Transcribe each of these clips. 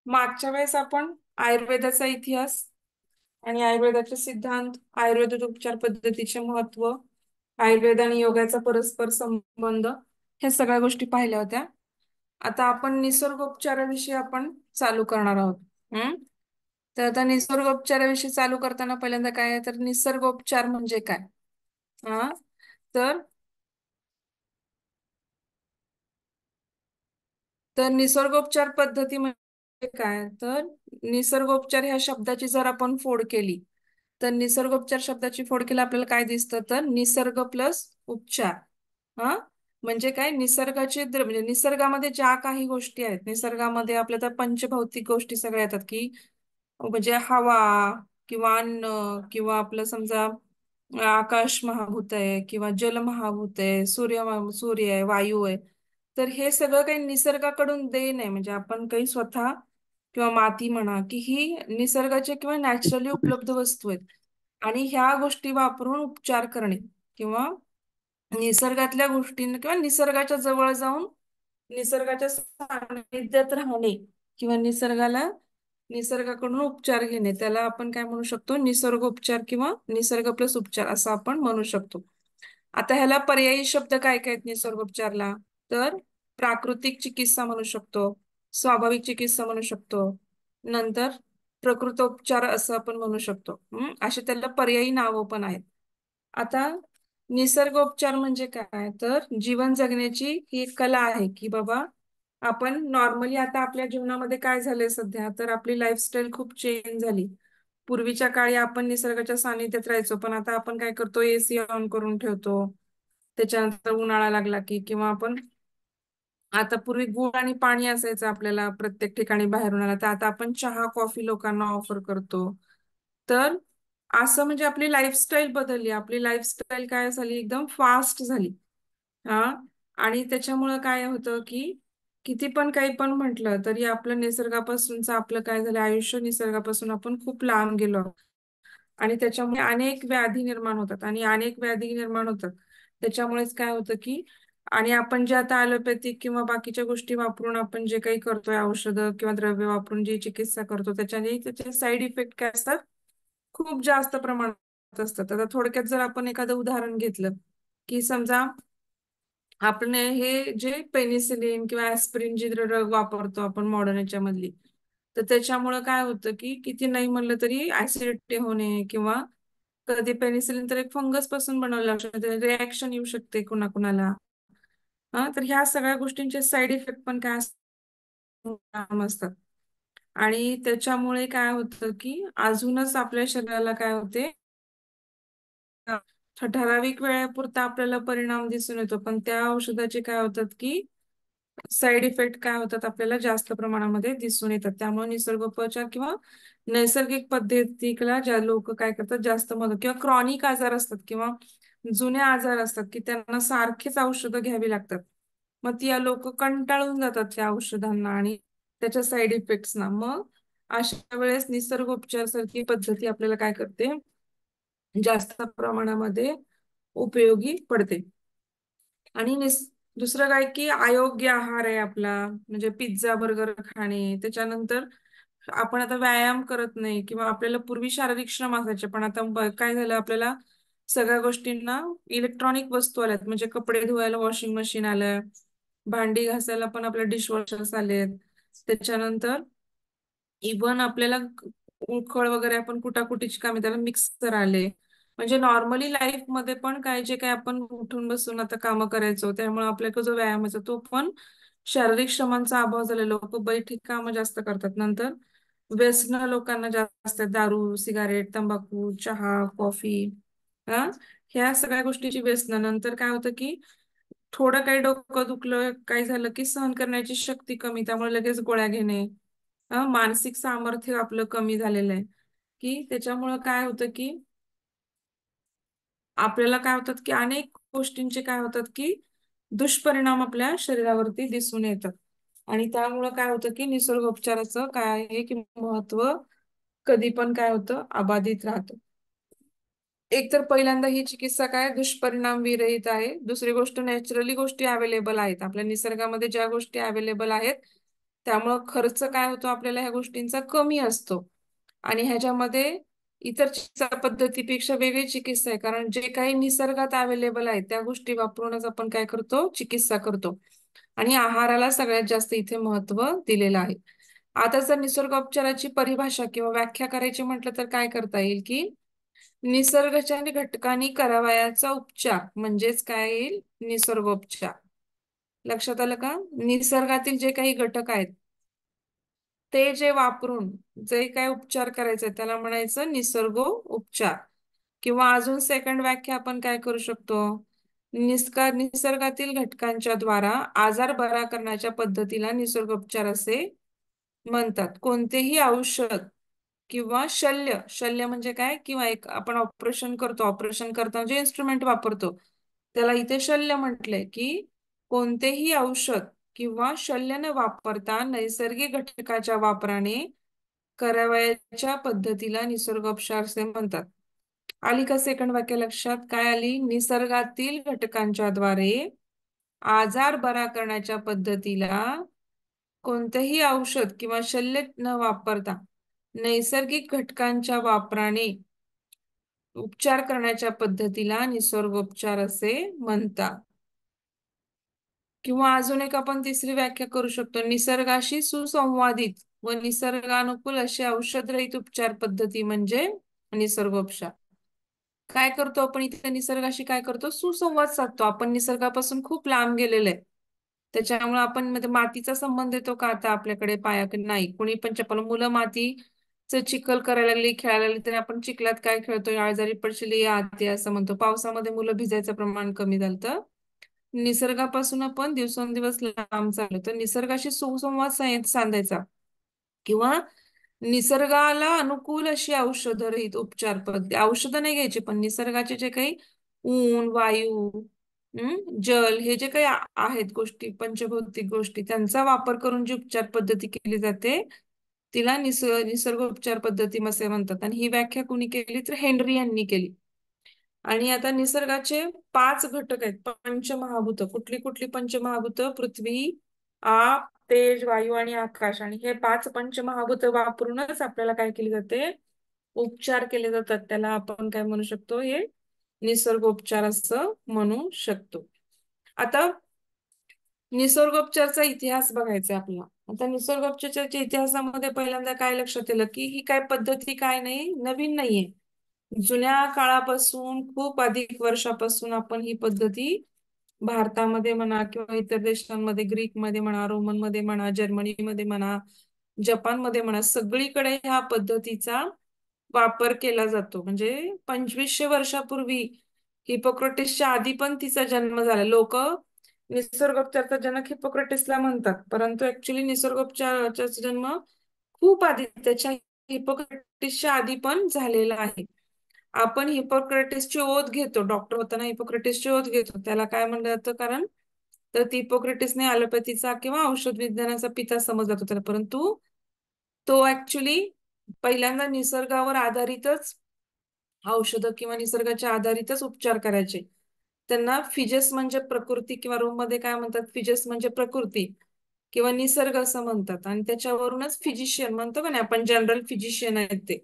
मागच्या वेळेस आपण आयुर्वेदाचा इतिहास आणि आयुर्वेदाचे सिद्धांत, आयुर्वेद उपचार पद्धतीचे महत्व, आयुर्वेद आणि योगाचा परस्पर संबंध, ह्या सगळ्या गोष्टी पाहिल्या होत्या. आता आपण निसर्गोपचाराविषयी आपण चालू करणार आहोत. हम्म तर आता निसर्गोपचाराविषयी चालू करताना पहिल्यांदा काय आहे, तर निसर्गोपचार म्हणजे काय? हा तर तर निसर्गोपचार पद्धती म्हणजे काय? तर निसर्गोपचार ह्या शब्दाची जर आपण फोड केली, तर निसर्गोपचार शब्दाची फोड केली आपल्याला काय दिसतं, तर निसर्ग प्लस उपचार. हा म्हणजे काय, निसर्गाचे म्हणजे निसर्गामध्ये ज्या काही गोष्टी आहेत, निसर्गामध्ये आपल्या त्या पंचभौतिक गोष्टी सगळ्या येतात, की म्हणजे हवा किंवा अन्न किंवा आपलं समजा आकाश महाभूत आहे किंवा जल महाभूत आहे, सूर्य आहे, वायू आहे. तर हे सगळं काही निसर्गाकडून देण आहे, म्हणजे आपण काही स्वतः किंवा माती म्हणा, की ही निसर्गाचे किंवा नॅचरली उपलब्ध वस्तू आहेत. आणि ह्या गोष्टी वापरून उपचार करणे किंवा निसर्गातल्या गोष्टींना किंवा निसर्गाच्या जवळ जाऊन निसर्गाच्या सानिध्यात राहणे किंवा निसर्गाकडून उपचार घेणे, त्याला आपण काय म्हणू शकतो, निसर्गोपचार किंवा निसर्ग प्लस उपचार असं आपण म्हणू शकतो. आता ह्याला पर्यायी शब्द काय काय आहेत निसर्गोपचारला? तर प्राकृतिक चिकित्सा म्हणू शकतो, स्वाभाविक चिकित्सा म्हणू शकतो, नंतर प्रकृतोपचार असं आपण म्हणू शकतो. असे त्याला पर्यायी नावं पण आहेत. आता निसर्गोपचार म्हणजे काय, तर जीवन जगण्याची ही एक कला आहे, की बाबा आपण नॉर्मली आता आपल्या जीवनामध्ये काय झालंय सध्या, तर आपली लाईफस्टाईल खूप चेंज झाली. पूर्वीच्या काळी आपण निसर्गाच्या सानिध्यात राहायचो, पण आता आपण काय करतो, एसी ऑन करून ठेवतो. त्याच्यानंतर उन्हाळा लागला की, किंवा आपण आता पूर्वी गुळ आणि पाणी असायचं आपल्याला प्रत्येक ठिकाणी बाहेरून आला, तर आता आपण चहा कॉफी लोकांना ऑफर करतो. तर असं म्हणजे आपली लाईफस्टाईल बदलली, आपली लाईफस्टाईल काय झाली, एकदम फास्ट झाली. हा आणि त्याच्यामुळं काय होतं, की किती पण काही पण म्हटलं तरी आपलं निसर्गापासूनच आपलं काय झालं, आयुष्य निसर्गापासून आपण खूप लांब गेलो. आणि त्याच्यामुळे अनेक व्याधी निर्माण होतात आणि अनेक व्याधी निर्माण होतात. त्याच्यामुळेच काय होतं, की आणि आपण जे आता ॲलोपॅथिक किंवा बाकीच्या गोष्टी वापरून आपण जे काही करतोय, औषधं किंवा द्रव्य वापरून जी चिकित्सा करतो, त्याच्याने त्याचे साईड इफेक्ट काय असतात, खूप जास्त प्रमाणात असतात. आता थोडक्यात जर आपण एखादं उदाहरण घेतलं, की समजा आपण हे जे पेनिसिलिन किंवा ऍस्पिरिन जी ड्रग वापरतो आपण मॉडर्न याच्यामधली, तर त्याच्यामुळे काय होतं, की किती नाही म्हणलं तरी ऍसिडिटी होणे किंवा कधी पेनिसिलिन तर एक फंगस पासून बनवलं शकते, रिॲक्शन येऊ शकते कुणाकुणाला. हा तर ह्या सगळ्या गोष्टींचे साईड इफेक्ट पण काय असतात. आणि त्याच्यामुळे काय होतं, की अजूनच आपल्या शरीराला काय होते, ठराविक वेळेपुरता आपल्याला परिणाम दिसून येतो, पण त्या औषधाचे काय होतात, की साईड इफेक्ट काय होतात आपल्याला जास्त प्रमाणामध्ये दिसून येतात. त्यामुळे निसर्गोपचार किंवा नैसर्गिक पद्धतीला ज्या लोक काय करतात, जास्त मदत किंवा क्रॉनिक आजार असतात किंवा जुने आजार असतात, की त्यांना सारखीच औषधं घ्यावी लागतात. मग ती लोक कंटाळून जातात त्या औषधांना आणि त्याच्या साईड इफेक्ट्सना. मग अशा वेळेस निसर्गोपचार सारखी पद्धती आपल्याला काय करते, जास्त प्रमाणामध्ये उपयोगी पडते. आणि दुसरं काय, की अयोग्य आहार आहे आपला, म्हणजे पिझ्झा बर्गर खाणे. त्याच्यानंतर आपण आता व्यायाम करत नाही किंवा आपल्याला पूर्वी शारीरिक श्रम असायचे, पण आता काय झालं, आपल्याला सगळ्या गोष्टींना इलेक्ट्रॉनिक वस्तू आल्यात, म्हणजे कपडे धुवायला वॉशिंग मशीन आलंय, भांडी घासायला पण आपल्या डिशवॉशर्स आलेत. त्याच्यानंतर इव्हन आपल्याला उखळ वगैरे आपण कुटाकुटीची कामे, त्याला मिक्सर आले. म्हणजे नॉर्मली लाईफ मध्ये पण काय जे काय आपण उठून बसून आता कामं करायचो, त्यामुळे आपल्याकडे जो व्यायाम व्हायचा तो पण शारीरिक श्रमांचा अभाव झाला. लोक बैठी कामं जास्त करतात. नंतर व्यसन लोकांना जास्त आहेत. दारू, सिगारेट, तंबाखू, चहा, कॉफी, हा ह्या सगळ्या गोष्टीची व्यसन. नंतर काय होतं, की थोडं काही डोकं दुखलं, काय झालं, की सहन करण्याची शक्ती कमी, त्यामुळे लगेच गोळ्या घेणे. मानसिक सामर्थ्य आपलं कमी झालेलं आहे, की त्याच्यामुळं काय होतं, की आपल्याला काय होतात, की अनेक गोष्टींचे काय होतात, की दुष्परिणाम आपल्या शरीरावरती दिसून येतात. आणि त्यामुळं काय होतं, की निसर्गोपचाराचं काय आहे, की महत्व कधी पण काय होतं, अबाधित राहतं. एक तर पहिल्यांदा ही चिकित्सा काय दुष्परिणाम विरहित आहे. दुसरी गोष्ट, नॅचरली गोष्टी अवेलेबल आहेत आपल्या निसर्गामध्ये, ज्या गोष्टी अवेलेबल आहेत त्यामुळं खर्च काय होतो आपल्याला ह्या गोष्टींचा कमी असतो. आणि ह्याच्यामध्ये इतर चिकित्सा पद्धतीपेक्षा वेगळी चिकित्सा आहे, कारण जे काही निसर्गात अवेलेबल आहे त्या गोष्टी वापरूनच आपण काय करतो, चिकित्सा करतो. आणि आहाराला सगळ्यात जास्त इथे महत्व दिलेलं आहे. आता जर निसर्गोपचाराची परिभाषा किंवा व्याख्या करायची म्हटलं तर काय करता येईल, की निसर्गाच्या आणि घटकांनी करावयाचा उपचार म्हणजेच काय येईल, निसर्गोपचार. लक्षात आलं का? निसर्गातील जे काही घटक आहेत ते जे वापरून जे काही उपचार करायचे त्याला म्हणायचं निसर्गो उपचार. किंवा अजून सेकंड व्याख्या आपण काय करू शकतो, निसर्गातील घटकांच्या द्वारा आजार बरा करण्याच्या पद्धतीला निसर्गोपचार असे म्हणतात. कोणतेही औषध किंवा शल्य, शल्य म्हणजे काय, किंवा एक आपण ऑपरेशन करतो, ऑपरेशन करताना जे इन्स्ट्रुमेंट वापरतो त्याला इथे शल्य म्हटलंय, की कोणतेही औषध किंवा शल्य न वापरता नैसर्गिक घटकाच्या वापराने करावयाच्या पद्धतीला निसर्गोपचार असे म्हणतात. आली का सेकंड वाक्य लक्षात? काय आली? निसर्गातील घटकांच्या द्वारे आजार बरा करण्याच्या पद्धतीला कोणतेही औषध किंवा शल्य न वापरता नैसर्गिक घटकांच्या वापराने उपचार करण्याच्या पद्धतीला निसर्गोपचार असे म्हणतात. किंवा अजून एक आपण तिसरी व्याख्या करू शकतो, निसर्गाशी सुसंवादित व निसर्गानुकूल असे औषधरहित उपचार पद्धती म्हणजे निसर्गोपचार. काय करतो आपण इथे निसर्गाशी, काय करतो, सुसंवाद साधतो. आपण निसर्गापासून खूप लांब गेलेलो आहे, त्याच्यामुळे आपण म्हणजे मातीचा संबंध येतो का आता आपल्याकडे पायाकडे? नाही. कोणी पण चप्पल, मुलं मातीचं चिखल करायला लागली, खेळायला लागली, तरी आपण चिखलात काय खेळतो, आजारी पडशील या आते असं म्हणतो. पावसामध्ये मुलं भिजायचं प्रमाण कमी झालं. निसर्गापासून आपण दिवसेंदिवस लांब चाललो. तर निसर्गाशी सुसंवाद साधायचा किंवा निसर्गाला अनुकूल अशी औषध रहित उपचार पद्धती, औषधं नाही घ्यायची पण निसर्गाचे जे काही ऊन, वायू, जल, हे जे काही आहेत गोष्टी, पंचभौतिक गोष्टी, त्यांचा वापर करून जी उपचार पद्धती केली जाते तिला निसर्गोपचार पद्धती असे म्हणतात. आणि ही व्याख्या कुणी केली तर हेनरी यांनी केली. आणि आता निसर्गाचे 5 घटक आहेत, पंचमहाभूत. कुठली कुठली पंचमहाभूत? पृथ्वी, आप, तेज, वायू आणि आकाश. आणि हे 5 पंचमहाभूत वापरूनच आपल्याला काय केले जाते, उपचार केले जातात. त्याला आपण काय म्हणू शकतो, हे निसर्गोपचार असं म्हणू शकतो. आता निसर्गोपचारचा इतिहास बघायचा आपला. आता निसर्गोपचाराच्या इतिहासामध्ये पहिल्यांदा काय लक्षात येईल, की ही काय पद्धती काय नाही, नवीन नाहीये. जुन्या काळापासून, खूप अधिक वर्षापासून आपण ही पद्धती भारतामध्ये म्हणा किंवा इतर देशांमध्ये, ग्रीकमध्ये म्हणा, रोमनमध्ये म्हणा, जर्मनीमध्ये म्हणा, जपानमध्ये म्हणा, सगळीकडे ह्या पद्धतीचा वापर केला जातो. म्हणजे 2500 वर्षापूर्वी, हिपोक्रेटिसच्या आधी पण तिचा जन्म झाला. लोक निसर्गोपचाराचा जनक हिपोक्रेटिसला म्हणतात, परंतु ऍक्च्युली निसर्गोपचाराचा जन्म खूप आधी, त्याच्या हिपोक्रेटिसच्या आधी पण झालेला आहे. आपण हिपोक्रेटिसची ओथ घेतो, डॉक्टर होताना हिपोक्रेटिसची ओथ घेतो, त्याला काय म्हणलं जातं, कारण तर हिपोक्रेटिसने ॲलोपॅथीचा किंवा औषध विज्ञानाचा पिता समजला जातो त्याला. परंतु तो ऍक्च्युली पहिल्यांदा निसर्गावर आधारितच औषधं किंवा निसर्गाच्या आधारितच उपचार करायचे. त्यांना फिजस म्हणजे प्रकृती, किंवा रोम मध्ये काय म्हणतात, फिजस म्हणजे प्रकृती किंवा निसर्ग असं म्हणतात. आणि त्याच्यावरूनच फिजिशियन म्हणतो का नाही आपण, जनरल फिजिशियन आहेत ते.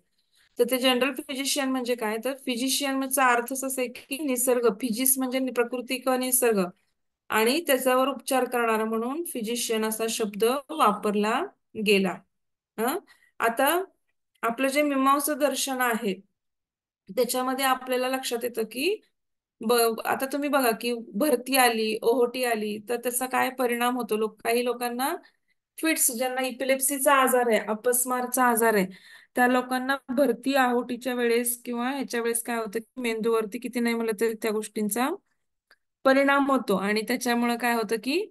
तर ते जनरल फिजिशियन म्हणजे काय, तर फिजिशियनचा अर्थ असा आहे की निसर्ग, फिजिस म्हणजे प्रकृती किंवा निसर्ग, आणि त्याच्यावर उपचार करणारा म्हणून फिजिशियन असा शब्द वापरला गेला. हं आता आपलं जे मीमांसा दर्शन आहे त्याच्यामध्ये आपल्याला लक्षात येतं की ब आता तुम्ही बघा की भरती आली, ओहोटी आली, तर त्याचा काय परिणाम होतो, काही लोकांना फिट्स, ज्यांना इपिलेप्सीचा आजार आहे, अपस्मारचा आजार आहे, त्या लोकांना भरती आहोटीच्या वेळेस किंवा ह्याच्या वेळेस काय होतं की मेंदूवरती किती नाही म्हणलं तरी त्या गोष्टींचा परिणाम होतो. आणि त्याच्यामुळे काय होतं की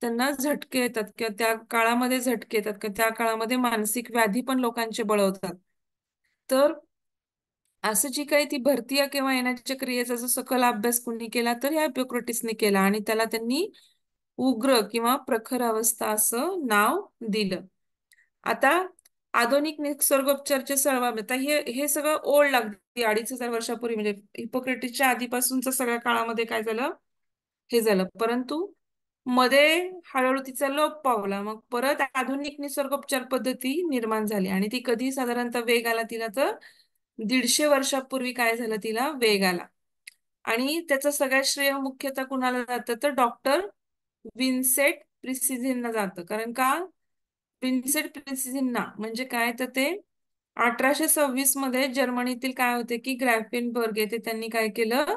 त्यांना झटके येतात, किंवा त्या काळामध्ये झटके येतात, किंवा त्या काळामध्ये मानसिक व्याधी पण लोकांचे बळवतात. तर असं जी काही ती भरती किंवा येण्याच्या क्रियेचा जो सखोल अभ्यास कोणी केला तर ह्या हिपोक्रेटिसने केला, आणि त्याला त्यांनी उग्र किंवा प्रखर अवस्था असं नाव दिलं. आता आधुनिक निसर्गोपचारचे सर्व, आता हे हे सगळं ओल्ड लागते 2500 वर्षापूर्वी, म्हणजे हिपोक्रेटिसच्या आधीपासूनच्या सगळ्या काळामध्ये काय झालं, हे झालं. परंतु मध्ये हळूहळू तिचा लोप पावला. मग परत आधुनिक निसर्गोपचार पद्धती निर्माण झाली आणि ती कधी साधारणतः वेग आला तिला तर 150 वर्षापूर्वी काय झालं तिला वेग आला. आणि त्याचं सगळ्यात श्रेय मुख्यतः कुणाला जातं तर डॉक्टर विन्सेंट प्रिसिझिनला जातं. कारण का विन्सेंट प्रिसिझिनना म्हणजे काय तर ते 1826 मध्ये जर्मनीतील काय होते की ग्रॅफेनबर्ग येथे त्यांनी काय केलं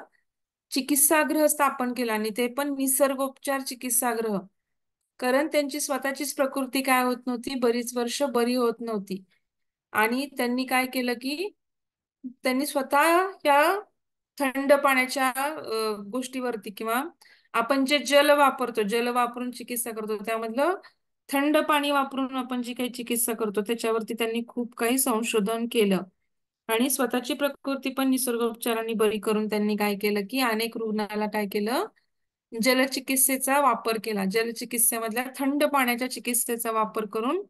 चिकित्सागृह स्थापन केला आणि ते पण निसर्गोपचार चिकित्सागृह. कारण त्यांची स्वतःचीच प्रकृती काय होत नव्हती, बरीच वर्ष बरी होत नव्हती. आणि त्यांनी काय केलं की त्यांनी स्वतः या थंड पाण्याच्या गोष्टीवरती किंवा आपण जे जल वापरतो, जल वापरून चिकित्सा करतो त्यामधलं थंड पाणी वापरून आपण जी काही चिकित्सा करतो त्याच्यावरती त्यांनी खूप काही संशोधन केलं. आणि स्वतःची प्रकृती पण निसर्गोपचारांनी बरी करून त्यांनी काय केलं की अनेक रुग्णाला काय केलं जलचिकित्सेचा वापर केला. जलचिकित्सेमधल्या थंड पाण्याच्या चिकित्सेचा वापर करून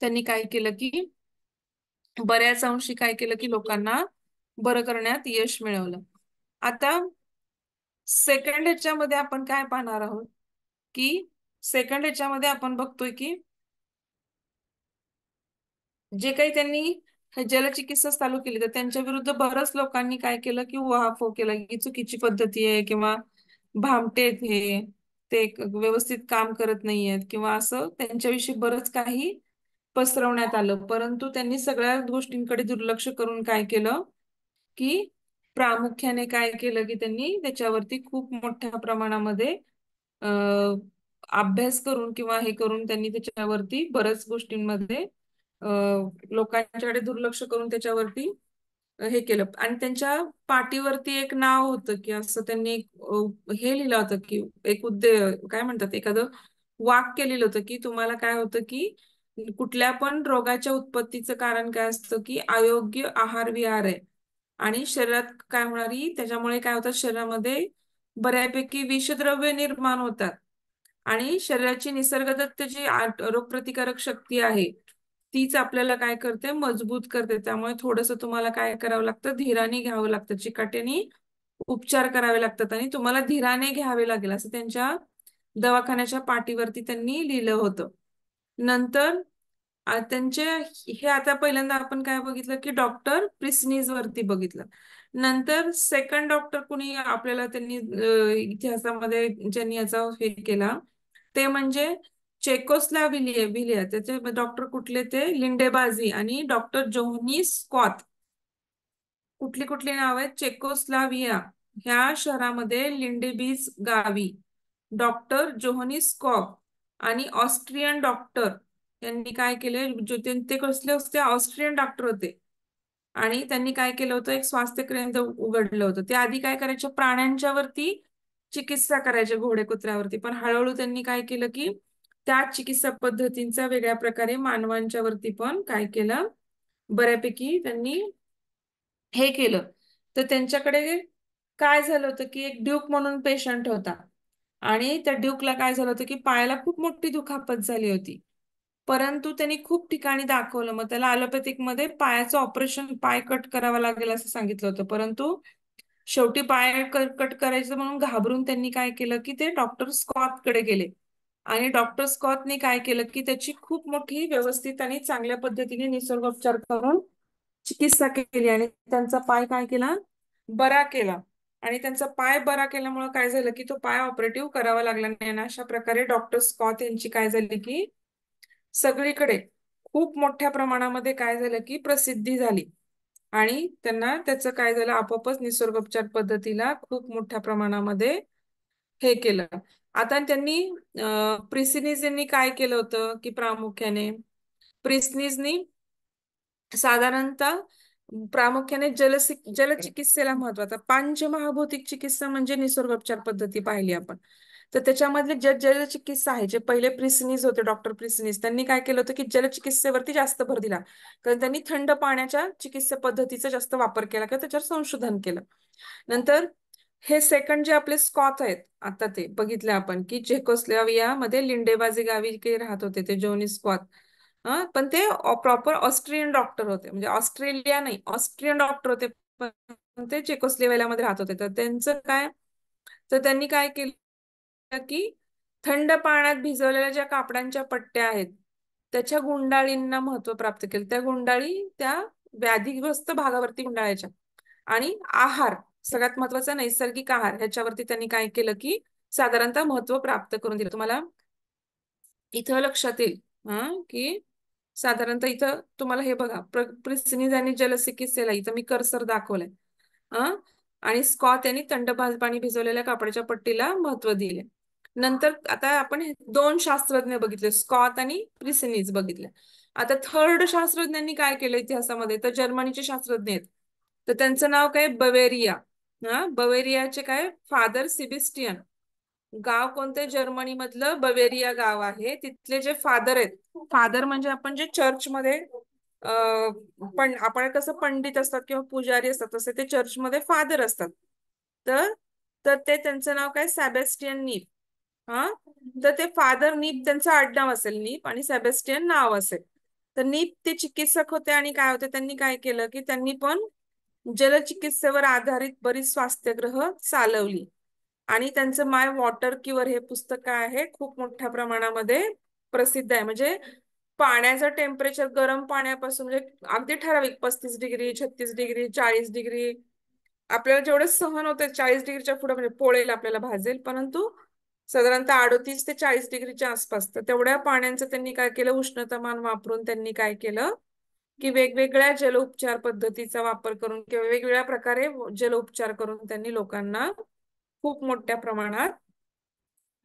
त्यांनी काय केलं की बऱ्याच अंशी काय केलं की लोकांना बरं करण्यात यश मिळवलं. आता सेकंड ह्याच्यामध्ये आपण काय पाहणार आहोत की सेकंड ह्याच्यामध्ये आपण बघतोय की जे काही त्यांनी हे जलचिकित्सा चालू केली तर त्यांच्या विरुद्ध बऱ्याच लोकांनी काय केलं की उहापोह केला की चुकीची पद्धती आहे किंवा भामटे आहेत हे ते व्यवस्थित काम करत नाहीयेत किंवा असं त्यांच्याविषयी बरंच काही पसरवण्यात आलं. परंतु त्यांनी सगळ्या गोष्टींकडे दुर्लक्ष करून काय केलं की प्रामुख्याने काय केलं की त्यांनी त्याच्यावरती खूप मोठ्या प्रमाणामध्ये अ, अभ्यास करून किंवा हे करून त्यांनी त्याच्यावरती बऱ्याच गोष्टींमध्ये अ, लोकांच्याकडे दुर्लक्ष करून त्याच्यावरती हे केलं. आणि त्यांच्या पाठीवरती एक नाव होतं की असं त्यांनी एक हे लिहिलं होतं की एक काय म्हणतात एखादं वाक्य लिहिलं होतं की तुम्हाला काय होतं की कुठल्या पण रोगाच्या उत्पत्तीचं कारण काय असतं की अयोग्य आहार विहार आहे. आणि शरीरात काय होणारी त्याच्यामुळे काय होतं शरीरामध्ये बऱ्यापैकी विषद्रव्य निर्माण होतात. आणि शरीराची निसर्गदत्त जी रोगप्रतिकारक शक्ती आहे तीच आपल्याला काय करते मजबूत करते. त्यामुळे थोडंसं तुम्हाला काय करावं लागतं धीराने घ्यावं लागतं, चिकाटीने उपचार करावे लागतात आणि तुम्हाला धीराने घ्यावे लागेल असं त्यांच्या दवाखान्याच्या पाठीवरती त्यांनी लिहिलं होतं. नंतर त्यांचे हे आता पहिल्यांदा आपण काय बघितलं की डॉक्टर प्रिस्नीज वरती बघितलं. नंतर सेकंड डॉक्टर कुणी आपल्याला त्यांनी इतिहासामध्ये ज्यांनी याचा हे केला ते म्हणजे चेकोस्लाविलिया त्याचे डॉक्टर कुठले ते लिंडेबाजी आणि डॉक्टर जोहनी स्कॉथ. कुठली कुठली नाव आहेत चेकोस्लाविया ह्या शहरामध्ये लिंडेबीज गावी डॉक्टर जोहनी स्कॉफ आणि ऑस्ट्रियन डॉक्टर यांनी काय केले ते कसले असते ऑस्ट्रियन डॉक्टर होते. आणि त्यांनी काय केलं होतं एक स्वास्थ्य केंद्र उघडलं होतं. ते आधी काय करायचे प्राण्यांच्या वरती चिकित्सा करायचे घोडे कुत्र्यावरती पण हळूहळू त्यांनी काय केलं की त्या चिकित्सा पद्धतींचा वेगळ्या प्रकारे मानवांच्या वरती पण काय केलं बऱ्यापैकी त्यांनी हे केलं. तर त्यांच्याकडे काय झालं होतं की एक ड्यूक म्हणून पेशंट होता आणि त्या ड्यूकला काय झालं होतं की पायाला खूप मोठी दुखापत झाली होती. परंतु त्यांनी खूप ठिकाणी दाखवलं मग त्याला अलोपॅथिक मध्ये पायाचं ऑपरेशन पाय कट करावा लागेल असं सांगितलं होतं. परंतु शेवटी पाय कट करायचं म्हणून घाबरून त्यांनी काय केलं की ते डॉक्टर स्कॉथ कडे गेले. आणि डॉक्टर स्कॉथने काय केलं की त्याची खूप मोठी व्यवस्थित आणि चांगल्या पद्धतीने निसर्गोपचार करून चिकित्सा केली आणि त्यांचा पाय काय केला बरा केला. आणि त्यांचा पाय बरा केल्यामुळे काय झालं की तो पाय ऑपरेटिव्ह करावा लागला नाही आणि अशा प्रकारे डॉक्टर स्कॉथ यांची काय झाली की सगळीकडे खूप मोठ्या प्रमाणामध्ये काय झालं की प्रसिद्धी झाली. आणि त्यांना त्याचं काय झालं आपोआपच निसर्गोपचार पद्धतीला खूप मोठ्या प्रमाणामध्ये हे केलं. आता त्यांनी प्रिसिनीज यांनी काय केलं होतं की प्रामुख्याने प्रिस्नीजनी साधारणतः प्रामुख्याने जलचिकित्सेला महत्व आता पंचमहाभौतिक चिकित्सा म्हणजे निसर्गोपचार पद्धती पाहिली आपण. तर त्याच्यामधले जे जलचिकित्सा आहे जे पहिले प्रिस्नीज होते डॉक्टर प्रिस्नीज त्यांनी काय केलं होतं की जलचिकित्सेवरती जास्त भर दिला. कारण त्यांनी थंड पाण्याच्या चिकित्सा पद्धतीचा जास्त वापर केला किंवा त्याच्यावर संशोधन केलं. नंतर हे सेकंड जे आपले स्कॉथ आहेत आता ते बघितले आपण की चेकोस्लोवाकिया मध्ये लिंडेबाजी गावी काही राहत होते ते जोनी स्कॉथ. पण ते प्रॉपर ऑस्ट्रियन डॉक्टर होते म्हणजे ऑस्ट्रेलिया नाही ऑस्ट्रियन डॉक्टर होते. पण ते चेकोस्लोवाकियामध्ये राहत होते तर त्यांचं काय तर त्यांनी काय केलं की थंड पाण्यात भिजवलेल्या ज्या कापडांच्या पट्ट्या आहेत त्याच्या गुंडाळींना महत्व प्राप्त केलं. त्या गुंडाळी त्या व्याधीग्रस्त भागावरती गुंडाळायच्या. आणि आहार, सगळ्यात महत्वाचा नैसर्गिक आहार, ह्याच्यावरती त्यांनी काय केलं की साधारणतः महत्व प्राप्त करून दिलं. तुम्हाला इथं लक्षात येईल की साधारणतः इथं तुम्हाला हे बघा, प्रिस्नीज आणि जलचिकित्सेला इथं मी कर्सर दाखवलंय. आणि स्कॉथ यांनी थंड पाणी भिजवलेल्या कापडाच्या पट्टीला महत्व दिले. नंतर आता आपण दोन शास्त्रज्ञ बघितले, स्कॉथ आणि प्रिस्नीज बघितले. आता थर्ड शास्त्रज्ञांनी काय केलं इतिहासामध्ये, तर जर्मनीचे शास्त्रज्ञ आहेत. तर त्यांचं नाव काय, बवेरिया. बवेरियाचे काय, फादर सिबिस्टियन. गाव कोणते, जर्मनी मधलं बवेरिया गाव आहे. तिथले जे फादर आहेत, फादर म्हणजे आपण जे चर्चमध्ये पण आपण कसं पंडित असतात किंवा पुजारी असतात तसे ते चर्चमध्ये फादर असतात. तर तर ते त्यांचं नाव काय, सॅबेस्टियन नीप. हा, तर ते फादर नीप त्यांचं आडनाव असेल नीप, आणि सेबेस्टियन नाव असेल. तर नीप ते चिकित्सक होते, आणि काय होते, त्यांनी काय केलं की त्यांनी पण जलचिकित्सेवर आधारित बरीच स्वास्थ्यगृह चालवली. आणि त्यांचं माय वॉटर क्युअर हे पुस्तक काय आहे, खूप मोठ्या प्रमाणामध्ये प्रसिद्ध आहे. म्हणजे पाण्याचं टेम्परेचर गरम पाण्यापासून म्हणजे अगदी ठराविक 35 डिग्री, 36 डिग्री, 40 डिग्री, आपल्याला जेवढे सहन होते 40 डिग्रीच्या पुढे म्हणजे पोळेल, आपल्याला भाजेल, परंतु साधारणतः 38 ते 40 डिग्रीच्या आसपास. तर तेवढ्या पाण्याचं त्यांनी काय केलं, उष्णतामान वापरून त्यांनी काय केलं की वेगवेगळ्या जलउपचार पद्धतीचा वापर करून किंवा वेगवेगळ्या प्रकारे जलउपचार करून त्यांनी लोकांना खूप मोठ्या प्रमाणात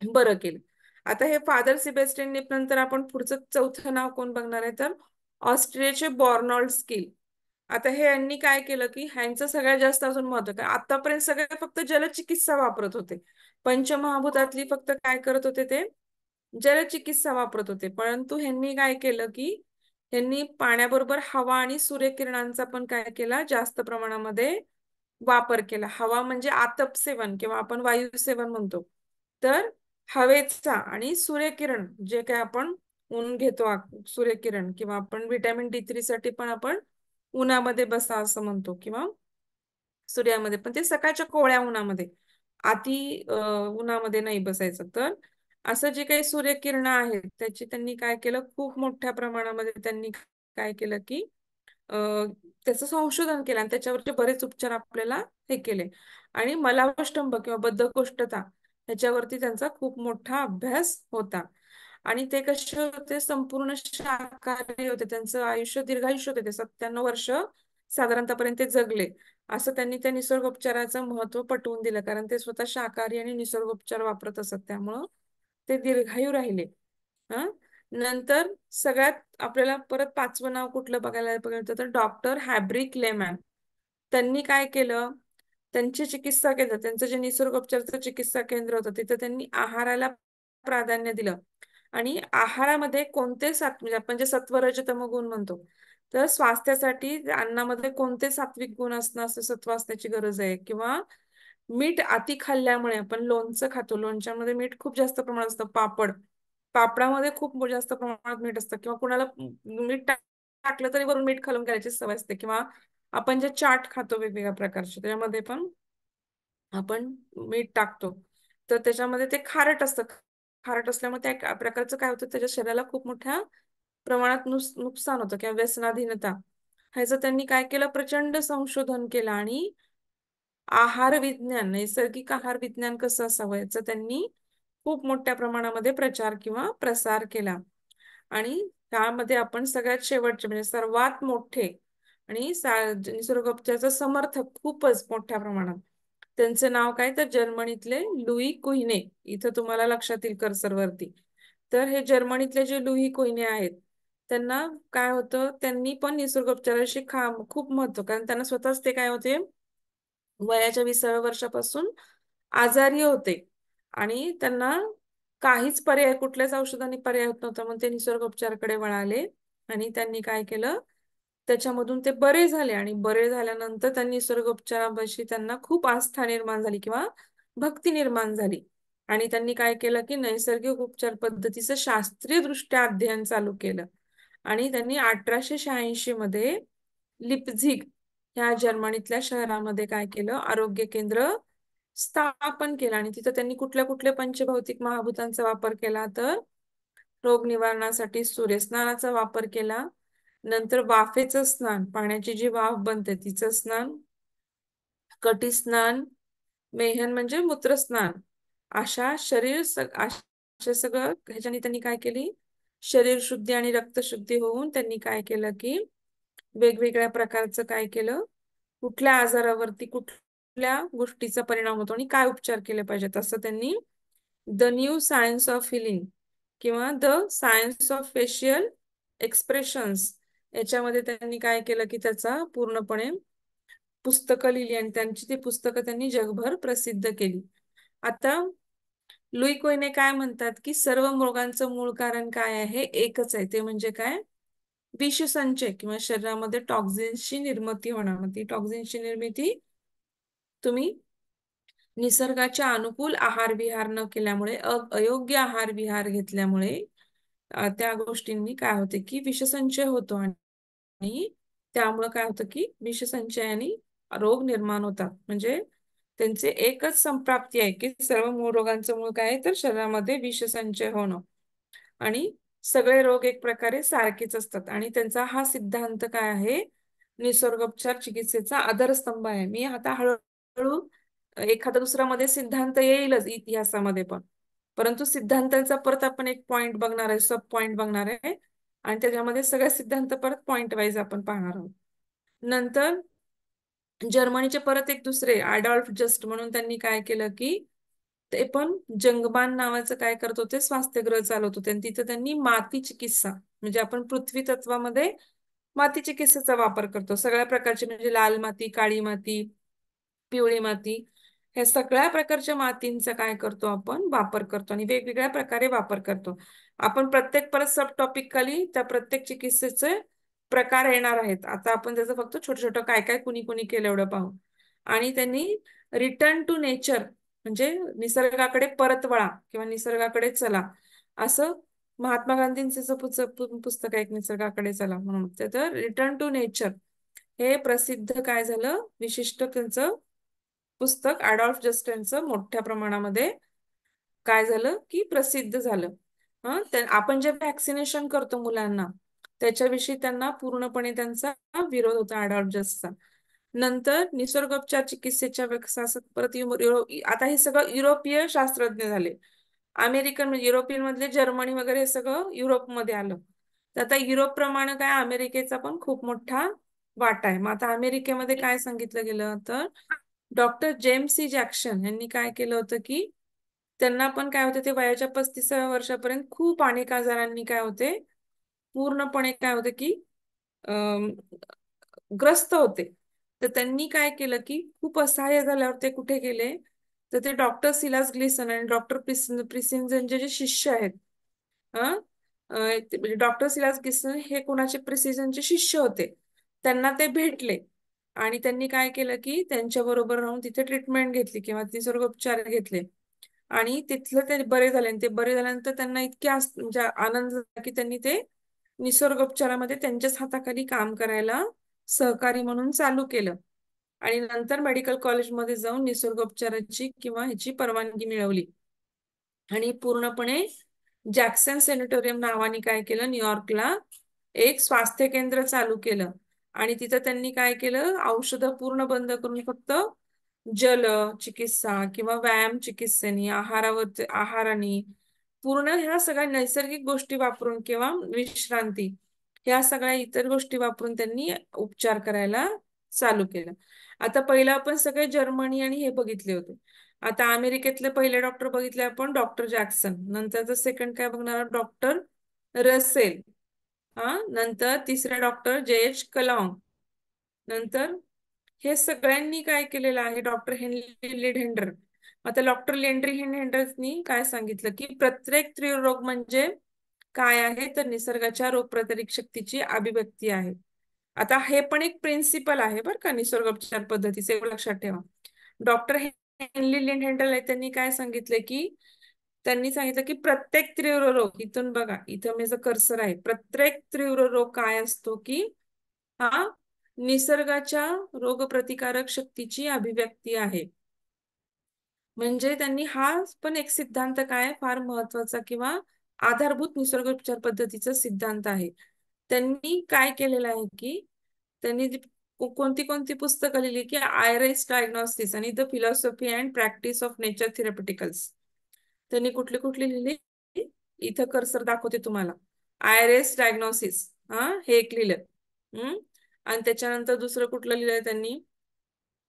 बरं केलं. आता हे फादर सिबेस्टियन नंतर आपण पुढचं चौथं नाव कोण बघणार आहे, तर ऑस्ट्रियाचे बॉर्नॉल्ड स्किल. आता हे यांनी काय केलं की ह्यांचं सगळ्यात जास्त अजून महत्व काय, आतापर्यंत सगळे फक्त जलचिकित्सा वापरत होते. पंचमहाभूतातली फक्त काय करत होते, ते जलचिकित्सा वापरत होते. परंतु ह्यांनी काय केलं की ह्यांनी पाण्याबरोबर हवा आणि सूर्यकिरणांचा पण काय केला, जास्त प्रमाणामध्ये वापर केला. हवा म्हणजे आतप सेवन किंवा आपण वायू सेवन म्हणतो. तर हवेचा आणि सूर्यकिरण, जे काय आपण ऊन घेतो, सूर्यकिरण, किंवा आपण व्हिटॅमिन D3 साठी पण आपण उन्हामध्ये बसा असं म्हणतो, किंवा सूर्यामध्ये, पण ते सकाळच्या कोवळ्या उन्हामध्ये, उन्हामध्ये नाही बसायचं. तर असं जे काही सूर्यकिरण आहेत त्याची त्यांनी काय केलं, खूप मोठ्या प्रमाणामध्ये त्यांनी काय केलं की त्याचं संशोधन केलं, आणि त्याच्यावरचे बरेच उपचार आपल्याला हे केले. आणि मलावष्टंभ किंवा बद्धकोष्ठता ह्याच्यावरती त्यांचा खूप मोठा अभ्यास होता. आणि ते कसे होते, संपूर्ण शाकाहारी होते. त्यांचं आयुष्य, दीर्घायुष्य होते, ते 97 वर्ष साधारणतःपर्यंत ते जगले. असं त्यांनी त्या निसर्गोपचाराचं महत्व पटवून दिलं, कारण ते स्वतः शाकाहारी आणि निसर्गोपचार वापरत असत, त्यामुळं ते दीर्घायू राहिले. हा, नंतर सगळ्यात आपल्याला परत पाचवं नाव कुठलं बघायला मिळतं, तर डॉक्टर हॅब्रिक लेमॅन. त्यांनी काय केलं, त्यांची चिकित्सा केंद्र, त्यांचं जे निसर्गोपचारचं चिकित्सा केंद्र होतं तिथं त्यांनी आहाराला प्राधान्य दिलं. आणि आहारामध्ये कोणते म्हणजे आपण जे सत्व रज तम गुण म्हणतो, तर स्वास्थ्यासाठी अन्नामध्ये कोणते सात्विक गुण असणं, असं सत्व असण्याची गरज आहे. किंवा मीठ अति खाल्ल्यामुळे, आपण लोणचं खातो, लोणच्यामध्ये मीठ खूप जास्त प्रमाणात असतं, पापडामध्ये खूप जास्त प्रमाणात मीठ असतं, किंवा कुणाला मीठ टाकलं तरी वरून मीठ खालून करायची सवय असते, किंवा आपण जे चाट खातो वेगवेगळ्या प्रकारचे, त्याच्यामध्ये पण आपण मीठ टाकतो, तर त्याच्यामध्ये ते खारट असतं. खारट असल्यामुळे त्या प्रकारचं काय होतं, त्याच्या शरीराला खूप मोठ्या प्रमाणात नुकसान होतं किंवा व्यसनाधीनता. ह्याचं त्यांनी काय केलं, प्रचंड संशोधन केलं. आणि आहार विज्ञान, नैसर्गिक आहार विज्ञान कसं असावं याचा त्यांनी खूप मोठ्या प्रमाणामध्ये प्रचार किंवा प्रसार केला. आणि त्यामध्ये आपण सगळ्यात शेवटचे म्हणजे सर्वात मोठे आणि निसर्गोपचाराचे समर्थक खूपच मोठ्या प्रमाणात, त्यांचं नाव काय, तर जर्मनीतले लुई कुहिने. इथं तुम्हाला लक्षात येईल कर्सरवरती. तर हे जर्मनीतले जे लुई कुहिने आहेत, त्यांना काय होतं, त्यांनी पण निसर्गोपचाराशी खूप महत्व, कारण त्यांना स्वतःच ते काय होते, वयाच्या 20व्या वर्षापासून आजारी होते. आणि त्यांना काहीच पर्याय, कुठल्याच औषधांनी पर्याय होत नव्हता, म्हणून ते निसर्गोपचाराकडे वळाले. आणि त्यांनी काय केलं, त्याच्यामधून ते बरे झाले. आणि बरे झाल्यानंतर त्यांनी निसर्गोपचाराविषयी त्यांना खूप आस्था निर्माण झाली किंवा भक्ती निर्माण झाली. आणि त्यांनी काय केलं की नैसर्गिक उपचार पद्धतीचं शास्त्रीय दृष्ट्या अध्ययन चालू केलं. आणि त्यांनी 1886 मध्ये लिपझिग ह्या जर्मनीतल्या शहरामध्ये काय केलं, आरोग्य केंद्र स्थापन केलं आणि तिथं त्यांनी कुठल्या कुठल्या पंचभौतिक महाभूतांचा वापर केला, तर रोग निवारणासाठी सूर्यस्नानाचा वापर केला, नंतर वाफेचं स्नान, पाण्याची जी वाफ बनते तिचं स्नान, कटी स्नान, मेहन म्हणजे मूत्रस्नान, अशा अशा सगळं ह्याच्याने त्यांनी काय केली, शरीर शुद्धी आणि रक्तशुद्धी होऊन त्यांनी काय केलं की वेगवेगळ्या प्रकारचं काय केलं, कुठल्या आजारावरती कुठल्या गोष्टीचा परिणाम होतो आणि काय उपचार केले पाहिजेत असं त्यांनी the new science of healing किंवा the science of facial expressions याच्यामध्ये त्यांनी काय केलं की त्याचा पूर्णपणे पुस्तकं लिहिली आणि त्यांची ती पुस्तकं त्यांनी जगभर प्रसिद्ध केली. आता लुई कोईने काय म्हणतात की सर्व रोगांचं मूळ कारण काय आहे, एकच आहे, ते म्हणजे काय, विषसंचय किंवा शरीरामध्ये टॉक्झिन्सची निर्मिती होणार. मग ती टॉक्झिन्सची निर्मिती तुम्ही निसर्गाच्या अनुकूल आहार विहार न केल्यामुळे, अयोग्य आहार विहार घेतल्यामुळे त्या गोष्टींनी काय होते की विषसंचय होतो आणि त्यामुळे काय होतं की विषसंचयाने रोग निर्माण होतात. म्हणजे त्यांचे एकच संप्राप्ती आहे की सर्व मूळ रोगांचं मूळ काय आहे, तर शरीरामध्ये विषसंचय होणं. आणि सगळे रोग एक प्रकारे सारखेच असतात आणि त्यांचा हा सिद्धांत काय आहे, निसर्गोपचार चिकित्सेचा आधारस्तंभ आहे. मी आता हळूहळू एखादा दुसरा मध्ये सिद्धांत येईलच इतिहासामध्ये पण, परंतु सिद्धांतांचा परत आपण एक पॉइंट बघणार आहे, सब पॉइंट बघणार आहे आणि त्याच्यामध्ये सगळे सिद्धांत परत पॉइंट वाईज आपण पाहणार आहोत. नंतर जर्मनीचे परत एक दुसरे ॲडॉल्फ जस्ट म्हणून त्यांनी काय केलं की ते पण जंगबान नावाचं काय करत होते, स्वास्थ्यगृह चालवत होते आणि तिथं त्यांनी माती चिकित्सा म्हणजे आपण पृथ्वी तत्वामध्ये माती चिकित्सेचा वापर करतो सगळ्या प्रकारचे, म्हणजे लाल माती, काळी माती, पिवळी माती, ह्या सगळ्या प्रकारच्या मातींचा काय करतो आपण वापर करतो आणि वेगवेगळ्या प्रकारे वापर करतो आपण. प्रत्येक परत सब टॉपिक खाली त्या प्रत्येक चिकित्सेचे प्रकार येणार आहेत. आता आपण त्याचं फक्त छोटं छोटं काय काय कुणी कुणी केलं एवढं पाहू. आणि त्यांनी रिटर्न टू नेचर म्हणजे निसर्गाकडे परत वळा किंवा निसर्गाकडे चला असं महात्मा गांधींचं पुस्तक आहे, एक निसर्गाकडे चला म्हणून. तर रिटर्न टू नेचर हे प्रसिद्ध काय झालं, विशिष्ट त्यांचं पुस्तक ॲडॉल्फ जस्टनचं मोठ्या प्रमाणामध्ये काय झालं की प्रसिद्ध झालं. आपण जे वॅक्सिनेशन करतो मुलांना त्याच्याविषयी त्यांना पूर्णपणे त्यांचा विरोध होता ॲडॉल्फ जस्टचा. नंतर निसर्गोपचार चिकित्सेच्या विकासात परत आता हे सगळं युरोपीय शास्त्रज्ञ झाले. अमेरिकन म्हणजे युरोपियन मधले जर्मनी वगैरे हे सगळं युरोपमध्ये आलं. तर आता युरोप प्रमाणे काय अमेरिकेचा पण खूप मोठा वाटा आहे. मग आता अमेरिकेमध्ये काय सांगितलं गेलं, तर डॉक्टर जेम्स सी जॅक्सन यांनी काय केलं होतं की त्यांना पण काय होते, ते वयाच्या 35व्या वर्षापर्यंत खूप अनेक आजारांनी काय होते, पूर्णपणे काय होते की ग्रस्त होते. तर त्यांनी काय केलं की खूप असहाय्य झाल्यावर ते कुठे गेले, तर ते डॉक्टर सिलास ग्लिसन आणि डॉक्टर प्रिसिन्झनचे जे शिष्य आहेत, म्हणजे डॉक्टर सिलास ग्लिसन हे कोणाचे, प्रिसिजनचे शिष्य होते, त्यांना ते भेटले आणि त्यांनी काय केलं की त्यांच्या बरोबर राहून तिथे ट्रीटमेंट घेतली किंवा निसर्गोपचार घेतले आणि तिथलं ते बरे झाले. आणि ते बरे झाल्यानंतर त्यांना इतके म्हणजे आनंद झाला की त्यांनी ते निसर्गोपचारामध्ये त्यांच्याच हाताखाली काम करायला सहकारी म्हणून चालू केलं आणि नंतर मेडिकल कॉलेजमध्ये जाऊन निसर्गोपचाराची किंवा ह्याची परवानगी मिळवली आणि पूर्णपणे जॅक्सन सॅनिटोरियम नावाने काय केलं, न्यूयॉर्कला एक स्वास्थ्य केंद्र चालू केलं आणि तिथं त्यांनी काय केलं, औषधं पूर्ण बंद करून फक्त जल चिकित्सा किंवा व्यायाम चिकित्सेनी, आहाराने पूर्ण ह्या सगळ्या नैसर्गिक गोष्टी वापरून किंवा विश्रांती ह्या सगळ्या इतर गोष्टी वापरून त्यांनी उपचार करायला चालू केलं. आता पहिला आपण सगळे जर्मनी आणि हे बघितले होते. आता अमेरिकेतले पहिले डॉक्टर बघितले आपण, डॉक्टर जॅक्सन. नंतर सेकंड काय बघणार, डॉक्टर रसेल. नंतर तिसरे डॉक्टर जे.एच. कलॉंग. नंतर हे सगळ्यांनी काय केलेलं आहे, डॉक्टर हेनरी लिडहेंडर. आता डॉक्टर हेनरी लिडहेंडरनी काय सांगितलं की प्रत्येक स्त्रीरोग म्हणजे काय आहे, तर निसर्गाच्या रोगप्रतिकारक शक्तीची अभिव्यक्ती आहे. आता हे पण एक प्रिन्सिपल आहे बरं का निसर्गोपचार पद्धतीचे, लक्षात ठेवा. डॉक्टर हेनरी लिडहेंडर त्यांनी काय सांगितलं की त्यांनी सांगितलं की प्रत्येक तीव्र रोग, इथून बघा इथं माझं कर्सर आहे, प्रत्येक तीव्र रोग काय असतो की हा निसर्गाच्या रोगप्रतिकारक शक्तीची अभिव्यक्ती आहे. म्हणजे त्यांनी हा पण एक सिद्धांत काय फार महत्वाचा किंवा आधारभूत निसर्गोपचार पद्धतीचा सिद्धांत आहे. त्यांनी काय केलेलं आहे की त्यांनी कोणती कोणती पुस्तकं लिहिली की आयरिस डायग्नोसिस आणि the philosophy and practice of nature therapeuticals. त्यांनी कुठली कुठली लिहिली, इथं कर्सर दाखवते तुम्हाला. आयरिस डायग्नोसिस, हा हे एक लिहिलं. आणि त्याच्यानंतर दुसरं कुठलं लिहिलंय त्यांनी,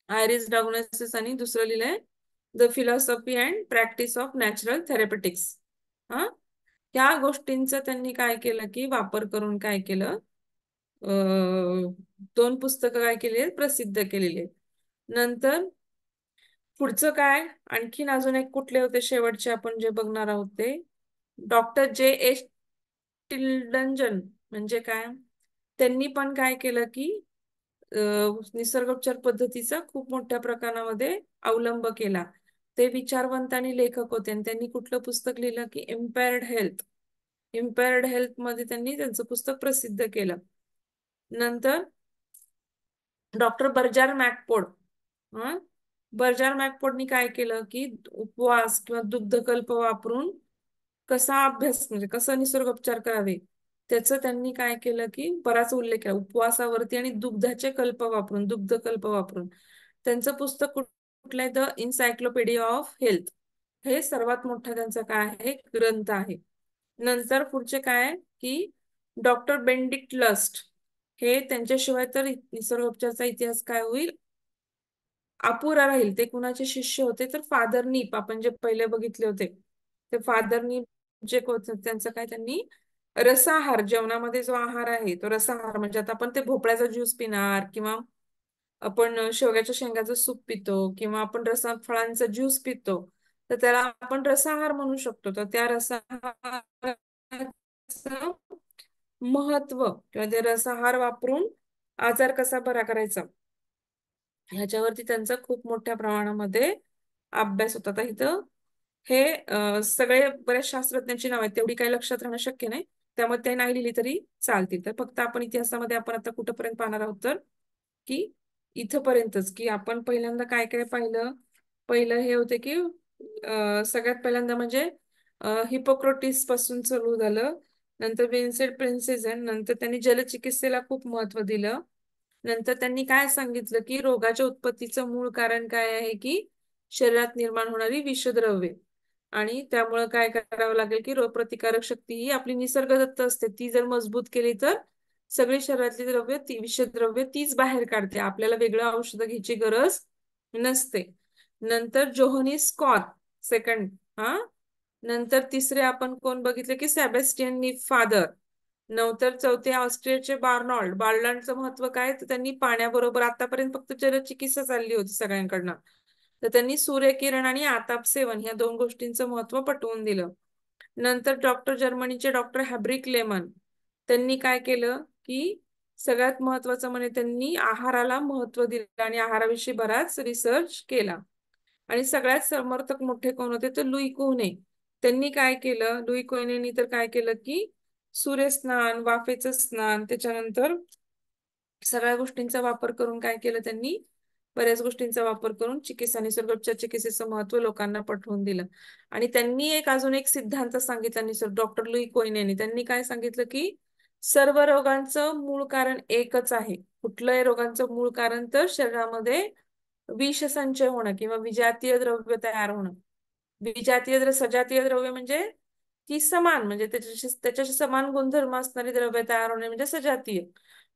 आयरिस डायग्नोसिस आणि दुसरं लिहिलंय the philosophy and practice of natural therapeutics. हा, या गोष्टींचं त्यांनी काय केलं की वापर करून काय केलं, दोन पुस्तकं काय केली प्रसिद्ध केलेली आहेत. नंतर पुढचं काय, आणखीन अजून एक कुठले होते शेवटचे आपण जे बघणार आहोत ते, डॉक्टर जे एच टिल्डनजन. म्हणजे काय, त्यांनी पण काय केलं की निसर्गोपचार पद्धतीचा खूप मोठ्या प्रमाणामध्ये अवलंब केला. ते विचारवंत आणि लेखक होते आणि त्यांनी कुठलं पुस्तक लिहिलं की इम्पेअर्ड हेल्थ. इम्पेअर्ड हेल्थ मध्ये त्यांनी त्यांचं पुस्तक प्रसिद्ध केलं. नंतर डॉक्टर बर्जार मॅकपोर्ड. हा, बर्जार मॅकपोर्डनी काय केलं की उपवास किंवा दुग्धकल्प वापरून कसा अभ्यास म्हणजे कसं निसर्गोपचार करावे, त्याचं त्यांनी काय केलं की बराच उल्लेख केला उपवासावरती आणि दुग्धाचे कल्प वापरून, दुग्धकल्प वापरून. त्यांचं पुस्तक कुठलं आहे, द इन्सायक्लोपीडिया ऑफ हेल्थ. हे सर्वात मोठा त्यांचा काय आहे ग्रंथ आहे. नंतर पुढचे काय आहे की डॉक्टर बेंडिक्ट लस्ट. हे त्यांच्याशिवाय तर निसर्गोपचारचा इतिहास काय होईल, अपुरा राहील. ते कुणाचे शिष्य होते तर फादर नीप, आपण जे पहिले बघितले होते ते फादर नीप. जे त्यांचं काय, त्यांनी रसाहार, जेवणामध्ये जो आहार आहे तो रसाहार, म्हणजे आता आपण ते भोपळ्याचा ज्यूस पिणार किंवा आपण शेवग्याच्या शेंगाचं सूप पितो किंवा आपण फळांचा ज्यूस पितो, तर त्याला आपण रसाहार म्हणू शकतो. तर त्या रसाहाराचं महत्व किंवा ते रसाहार वापरून आजार कसा बरा करायचा ह्याच्यावरती त्यांचा खूप मोठ्या प्रमाणामध्ये अभ्यास होता. तर इथं हे सगळे बऱ्याच शास्त्रज्ञांची नाव आहेत, तेवढी काही लक्षात राहणं शक्य नाही, त्यामुळे ते नाही लिहिली तरी चालतील. तर फक्त आपण इतिहासामध्ये आपण आता कुठंपर्यंत पाहणार आहोत तर की इथपर्यंतच, की आपण पहिल्यांदा काय काय पाहिलं. पहिलं हे होते की सगळ्यात पहिल्यांदा म्हणजे हिपोक्रेटिस पासून सुरू झालं. नंतर विन्सेंट प्रिन्सेजन, नंतर त्यांनी जलचिकित्सेला खूप महत्व दिलं. नंतर त्यांनी काय सांगितलं की रोगाच्या उत्पत्तीचं मूळ कारण काय आहे की शरीरात निर्माण होणारी विषद्रव्ये, आणि त्यामुळे काय करावं लागेल की रोगप्रतिकारक शक्ती ही आपली निसर्गदत्त असते, ती जर मजबूत केली तर सगळी शरीरातली द्रव्य, ती विषद्रव्य तीच बाहेर काढते, आपल्याला वेगळं औषध घ्यायची गरज नसते. नंतर जोहनीस कॉर्न सेकंड. हा, नंतर तिसरे आपण कोण बघितले की सेबॅस्टियन नी फादर. नंतर चौथे ऑस्ट्रियाचे बार्नॉल्ड. बार्नॉल्डचं महत्व काय, तर त्यांनी पाण्याबरोबर आतापर्यंत फक्त जलचिकित्सा चालली होती सगळ्यांकडनं, तर त्यांनी सूर्यकिरण आणि आताप सेवन ह्या दोन गोष्टींचं महत्व पटवून दिलं. नंतर डॉक्टर जर्मनीचे डॉक्टर हॅब्रिक लेमन, त्यांनी काय केलं की सगळ्यात महत्वाचं म्हणजे त्यांनी आहाराला महत्व दिलं आणि आहाराविषयी बराच रिसर्च केला. आणि सगळ्यात समर्थक मोठे कोण होते तर लुई कोहने. त्यांनी काय केलं, लुई कोहनेनी तर काय केलं की सूर्यस्नान, वाफेचं स्नान, त्याच्यानंतर सगळ्या गोष्टींचा वापर करून काय केलं त्यांनी, बऱ्याच गोष्टींचा वापर करून चिकित्सा, निसर्गोपचार चिकित्सेचं महत्व लोकांना पटवून दिलं. आणि त्यांनी एक अजून एक सिद्धांत सांगितला निसर्ग, डॉक्टर लुई कोइनेनी. त्यांनी काय सांगितलं की सर्व रोगांचं मूळ कारण एकच आहे. कुठलंही रोगांचं मूळ कारण तर शरीरामध्ये विषसंचय होणं किंवा विजातीय द्रव्य तयार होणं. विजातीय सजातीय द्रव्य म्हणजे ती समान, म्हणजे त्याच्याशी समान गुणधर्म असणारी द्रव्य तयार होणे म्हणजे सजातीय.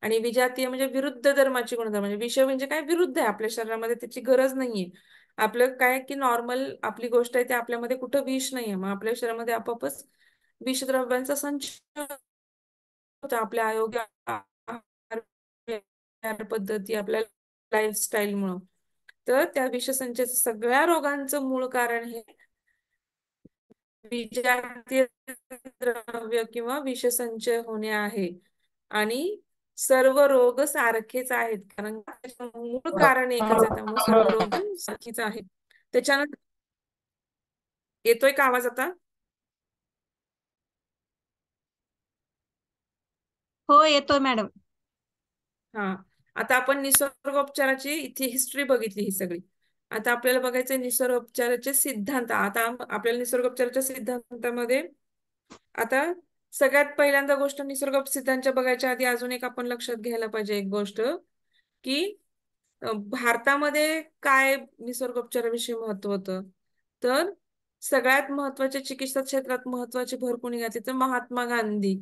आणि विजातीय म्हणजे विरुद्ध धर्माची गुणधर्म, म्हणजे विषय म्हणजे काय, विरुद्ध आहे, आपल्या शरीरामध्ये त्याची गरज नाहीये. आपलं काय की नॉर्मल आपली गोष्ट आहे ते आपल्यामध्ये कुठं विष नाहीये, मग आपल्या शरीरामध्ये आपोआपच विषद्रव्यांचा संच होतो. आपल्या अयोग्य आहार पद्धती, आपल्या लाईफस्टाईल मुळे. तर त्या विषसंचय सगळ्या रोगांचं मूळ कारण हे विजातीय द्रव्य किंवा विषसंचय होणे आहे. आणि सर्व रोग सारखेच आहेत, कारण मूळ कारण एकच आहे, त्यामुळे सर्व रोग सारखीच आहेत. त्याच्यानंतर येतोय का आवाज आता? हो, येतोय मॅडम. हा, आता आपण निसर्गोपचाराची इथे हिस्ट्री बघितली ही सगळी. आता आपल्याला बघायचं निसर्गोपचाराचे सिद्धांत. आता आपल्याला निसर्गोपचाराच्या सिद्धांतामध्ये आता सगळ्यात पहिल्यांदा गोष्ट निसर्ग सिद्धांच्या बघायच्या आधी अजून एक आपण लक्षात घ्यायला पाहिजे एक गोष्ट की भारतामध्ये काय निसर्गोपचाराविषयी महत्व होतं. तर सगळ्यात महत्वाच्या चिकित्सा क्षेत्रात महत्वाची भर कोणी घातली तर महात्मा गांधी,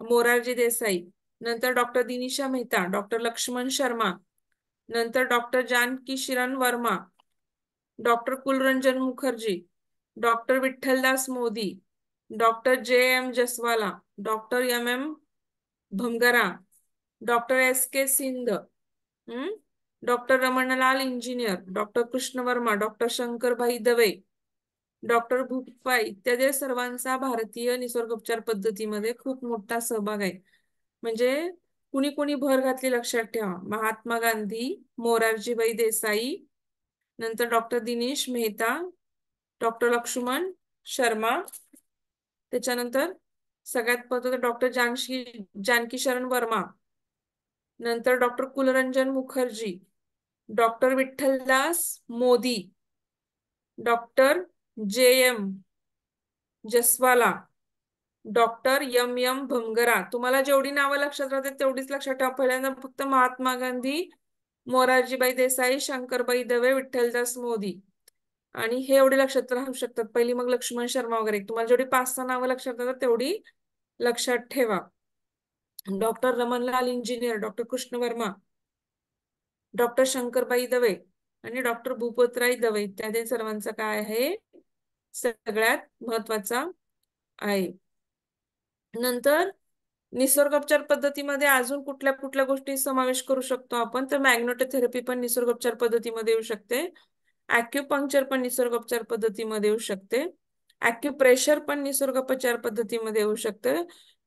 मोरारजी देसाई, नंतर डॉक्टर दिनीशा मेहता, डॉक्टर लक्ष्मण शर्मा, नंतर doctor Janaki Sharan Verma, doctor Kulranjan Mukherjee, doctor Vitthaldas Modi, doctor J. M. Jaswala, doctor M. Bhangra, doctor S. K. Sindh, doctor Ramanlal Engineer, doctor Krishna Verma, doctor Shankarbhai Dave, doctor भूपाई इत्यादी सर्वांचा भारतीय निसर्गोपचार पद्धतीमध्ये खूप मोठा सहभाग आहे. म्हणजे कुणी कुणी भर घातली लक्षात ठेवा. महात्मा गांधी, मोरारजीभाई देसाई, नंतर डॉक्टर दिनेश मेहता, डॉक्टर लक्ष्मण शर्मा, त्याच्यानंतर सगळ्यात महत्त्वाचं डॉक्टर जानकी शरण वर्मा, नंतर doctor Kulranjan Mukherjee, doctor Vitthaldas Modi, doctor J. M. Jaswala, doctor M. Bhangra. तुम्हाला जेवढी नावं लक्षात राहतात तेवढीच लक्षात ठेवा. पहिल्यांदा फक्त महात्मा गांधी, मोरारजीभाई देसाई, शंकरबाई दवे, विठ्ठलदास मोदी आणि हे एवढे लक्षात राहू शकतात. पहिली मग लक्ष्मण शर्मा वगैरे. तुम्हाला जेवढी 5-6 नावं लक्षात राहतात तेवढी लक्षात ठेवा. Doctor Ramanlal Engineer, doctor Krishna Verma, doctor Shankarbai Dave आणि डॉक्टर भूपतराय दवे इत्यादी सर्वांचा काय आहे सगळ्यात महत्वाचा आहे. नंतर निसर्गोपचार पद्धतीमध्ये अजून कुठल्या कुठल्या गोष्टी समावेश करू शकतो आपण तर मॅग्नेटोथेरपी पण निसर्गोपचार पद्धतीमध्ये येऊ शकते. ॲक्युपंक्चर पण निसर्गोपचार पद्धतीमध्ये येऊ शकते. ॲक्युप्रेशर पण निसर्गोपचार पद्धतीमध्ये येऊ शकते.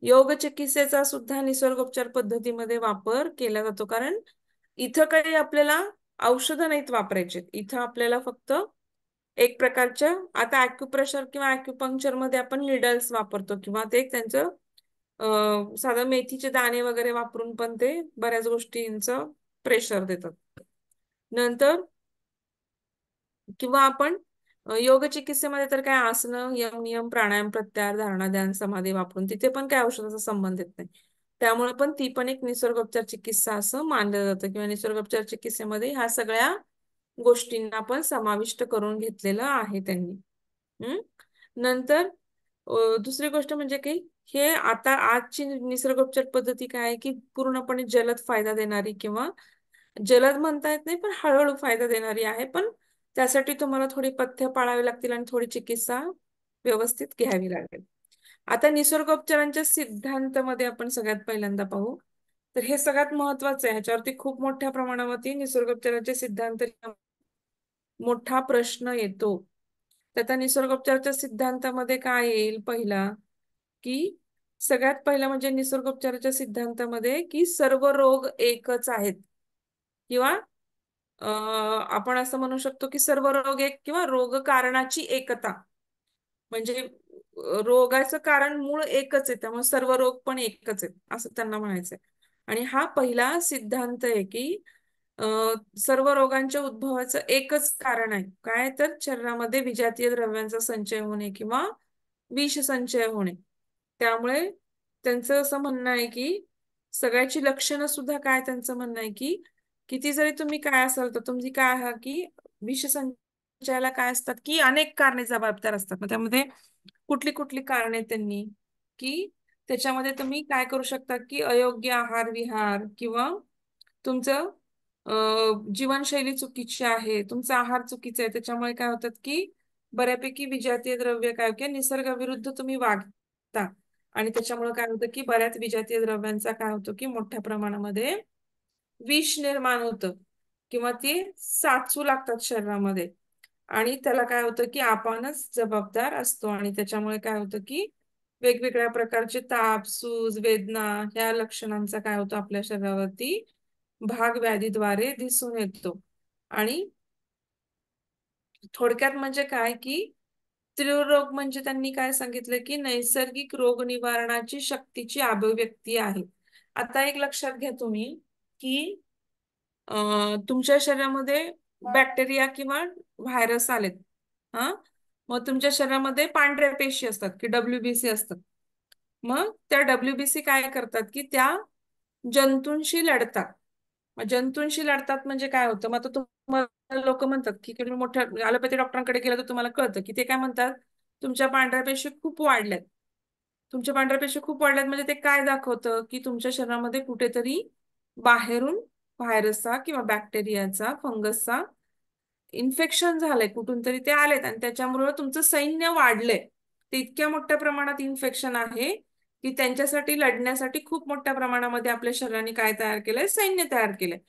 योग चिकित्सेचा सुद्धा निसर्गोपचार पद्धतीमध्ये वापर केला जातो. कारण इथं काही आपल्याला औषधं नाहीत वापरायचे. इथं आपल्याला फक्त एक प्रकारच्या आता ॲक्युप्रेशर किंवा ॲक्युपंक्चर मध्ये आपण निडल्स वापरतो किंवा ते त्यांचं साधं मेथीचे दाणे वगैरे वापरून पण ते बऱ्याच गोष्टींचं प्रेशर देतात. नंतर किंवा आपण योग चिकित्सेमध्ये तर काय आसनं, यम नियम, प्राणायाम, प्रत्याहार, धारणा, ध्यान, समाधी वापरून तिथे पण काय औषधाचा संबंध येत नाही. त्यामुळे पण ती पण एक निसर्गोपचार चिकित्सा असं मानलं जातं किंवा निसर्गोपचार चिकित्सेमध्ये ह्या सगळ्या गोष्टींना पण समाविष्ट करून घेतलेलं आहे त्यांनी. नंतर दुसरी गोष्ट म्हणजे की हे आता आजची निसर्गोपचार पद्धती काय आहे की पूर्णपणे जलद फायदा देणारी किंवा जलद म्हणता येत नाही पण हळूहळू फायदा देणारी आहे. पण त्यासाठी तुम्हाला थोडी पथ्य पाळावी लागतील आणि थोडी चिकित्सा व्यवस्थित घ्यावी लागेल. आता निसर्गोपचारांच्या सिद्धांतामध्ये आपण सगळ्यात पहिल्यांदा पाहू तर हे सगळ्यात महत्वाचं आहे. ह्याच्यावरती खूप मोठ्या प्रमाणावरती निसर्गोपचाराचे सिद्धांत मोठा प्रश्न येतो. तर आता निसर्गोपचाराच्या सिद्धांतामध्ये काय येईल पहिला की सगळ्यात पहिला म्हणजे निसर्गोपचाराच्या सिद्धांतामध्ये की सर्व रोग एकच आहेत किंवा आपण असं म्हणू शकतो की सर्व रोग एक किंवा रोग कारणाची एकता. म्हणजे रोगाचं कारण मूळ एकच आहे त्यामुळे सर्व रोग पण एकच आहेत असं त्यांना म्हणायचंय. आणि हा पहिला सिद्धांत आहे की सर्व रोगांच्या उद्भवाचं एकच कारण आहे काय तर शरीरामध्ये विजातीय द्रव्यांचा संचय होणे किंवा विष संचय होणे. त्यामुळे त्यांचं असं म्हणणं आहे की सगळ्याची लक्षणं सुद्धा काय त्यांचं म्हणणं आहे की किती जरी तुम्ही काय असाल तर तुमची काय आहात की विष संचयाला काय असतात की अनेक कारणे जबाबदार असतात. मग त्यामध्ये कुठली कुठली कारणे त्यांनी की त्याच्यामध्ये तुम्ही काय करू शकता की अयोग्य आहार विहार किंवा तुमचं जीवनशैली चुकीची आहे, तुमचा आहार चुकीचा आहे त्याच्यामुळे काय होतात की बऱ्यापैकी विजातीय द्रव्य काय किंवा निसर्गाविरुद्ध तुम्ही वागता आणि त्याच्यामुळे काय होतं की बऱ्याच विजातीय द्रव्यांचा काय होतो की मोठ्या प्रमाणामध्ये विष निर्माण होतं किंवा ते साचू लागतात शरीरामध्ये आणि त्याला काय होतं की आपणच जबाबदार असतो आणि त्याच्यामुळे काय होतं की वेगवेगळ्या प्रकारचे ताप, सूज, वेदना ह्या लक्षणांचा काय होतो आपल्या शरीरावरती भाग व्याधीद्वारे दिसून येतो. आणि थोडक्यात म्हणजे काय की त्रिरोग म्हणजे त्यांनी काय सांगितलं की नैसर्गिक रोग निवारणाची शक्तीची अभिव्यक्ती आहे. आता एक लक्षात घ्या तुम्ही की तुमच्या शरीरामध्ये बॅक्टेरिया किंवा व्हायरस आलेत, हा, मग तुमच्या शरीरामध्ये पांढऱ्या पेशी असतात की डब्ल्यूबीसी असतात. मग त्या डब्ल्यूबीसी काय करतात की त्या जंतूंशी लढतात. मग जंतूंशी लढतात म्हणजे काय होतं, मग आता तुम्हाला लोक म्हणतात की तुम्ही मोठ्या ॲलोपॅथी डॉक्टरांकडे गेलं तर तुम्हाला कळतं की ते काय म्हणतात, तुमच्या पांढऱ्या पेशी खूप वाढल्यात. तुमच्या पांढऱ्या पेशी खूप वाढल्यात म्हणजे ते काय दाखवतं की तुमच्या शरीरामध्ये कुठेतरी बाहेरून व्हायरसचा किंवा बॅक्टेरियाचा, फंगसचा इन्फेक्शन झालंय, कुठून तरी ते आलेत आणि त्याच्यामुळे तुमचं सैन्य वाढलंय. ते इतक्या मोठ्या प्रमाणात इन्फेक्शन आहे की त्यांच्यासाठी लढण्यासाठी खूप मोठ्या प्रमाणामध्ये आपल्या शरीराने काय तयार केलंय, सैन्य तयार केलंय.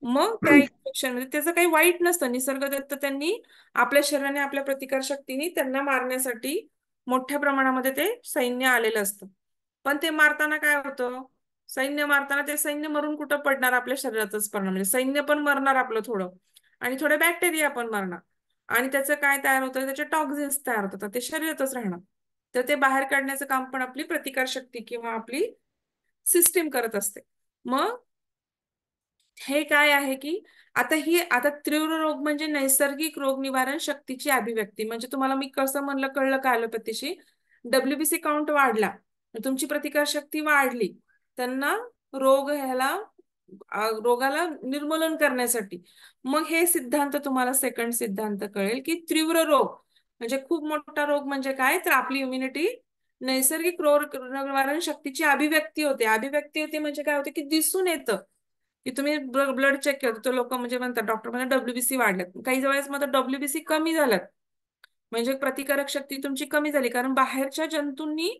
मग त्या इन्फेक्शन मध्ये त्याचं काही वाईट नसतं, निसर्गदत्त त्यांनी आपल्या शरीराने आपल्या प्रतिकार शक्तीने त्यांना मारण्यासाठी मोठ्या प्रमाणामध्ये ते सैन्य आलेलं असतं. पण ते मारताना काय होतं, सैन्य मारताना ते सैन्य मरून कुठं पडणार, आपल्या शरीरातच पडणार. म्हणजे सैन्य पण मरणार आपलं थोडं, आणि थोडे बॅक्टेरिया पण मरणार. आणि त्याचं काय तयार होतं, त्याचे टॉक्झिन्स तयार होतात, ते शरीरातच राहणार. तर ते बाहेर काढण्याचं काम पण आपली प्रतिकारशक्ती किंवा आपली सिस्टीम करत असते. मग हे काय आहे की आता तीव्र रोग म्हणजे नैसर्गिक रोग निवारण शक्तीची अभिव्यक्ती. म्हणजे तुम्हाला मी कसं म्हणलं, कळलं का ॲलोपॅथीशी? डब्ल्यूबीसी काउंट वाढला, तुमची प्रतिकारशक्ती वाढली, त्यांना रोगाला निर्मूलन करण्यासाठी. मग हे सिद्धांत तुम्हाला सेकंड सिद्धांत कळेल की तीव्र रोग म्हणजे खूप मोठा रोग म्हणजे काय, तर आपली इम्युनिटी नैसर्गिक रोग निवारण शक्तीची अभिव्यक्ती होते म्हणजे काय होते की दिसून येतं की तुम्ही ब्लड चेक केलं तर लोक म्हणजे म्हणतात, डॉक्टर म्हणजे डब्ल्यूबीसी वाढल्यात, काही वेळेस मग डब्ल्यूबीसी कमी झाल्यात. म्हणजे प्रतिकारक शक्ती तुमची कमी झाली कारण बाहेरच्या जंतूंनी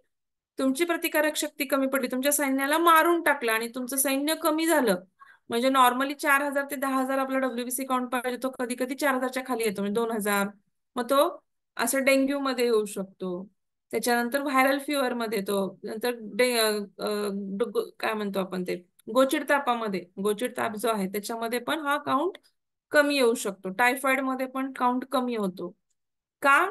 तुमची प्रतिकारक शक्ती कमी पडली, तुमच्या सैन्याला मारून टाकलं आणि तुमचं सैन्य कमी झालं. म्हणजे नॉर्मली 4,000 ते 10,000 आपला डब्ल्यूबीसी काउंट पाहिजे, तो कधी कधी 4,000च्या खाली येतो, म्हणजे 2,000. मग तो असं डेंग्यू मध्ये येऊ शकतो, त्याच्यानंतर व्हायरल फिवर मध्ये येतो, नंतर काय म्हणतो आपण ते, गोचिड तापामध्ये, गोचिड ताप जो आहे त्याच्यामध्ये पण हा काउंट कमी येऊ शकतो. टायफॉइड मध्ये पण काउंट कमी होतो. का?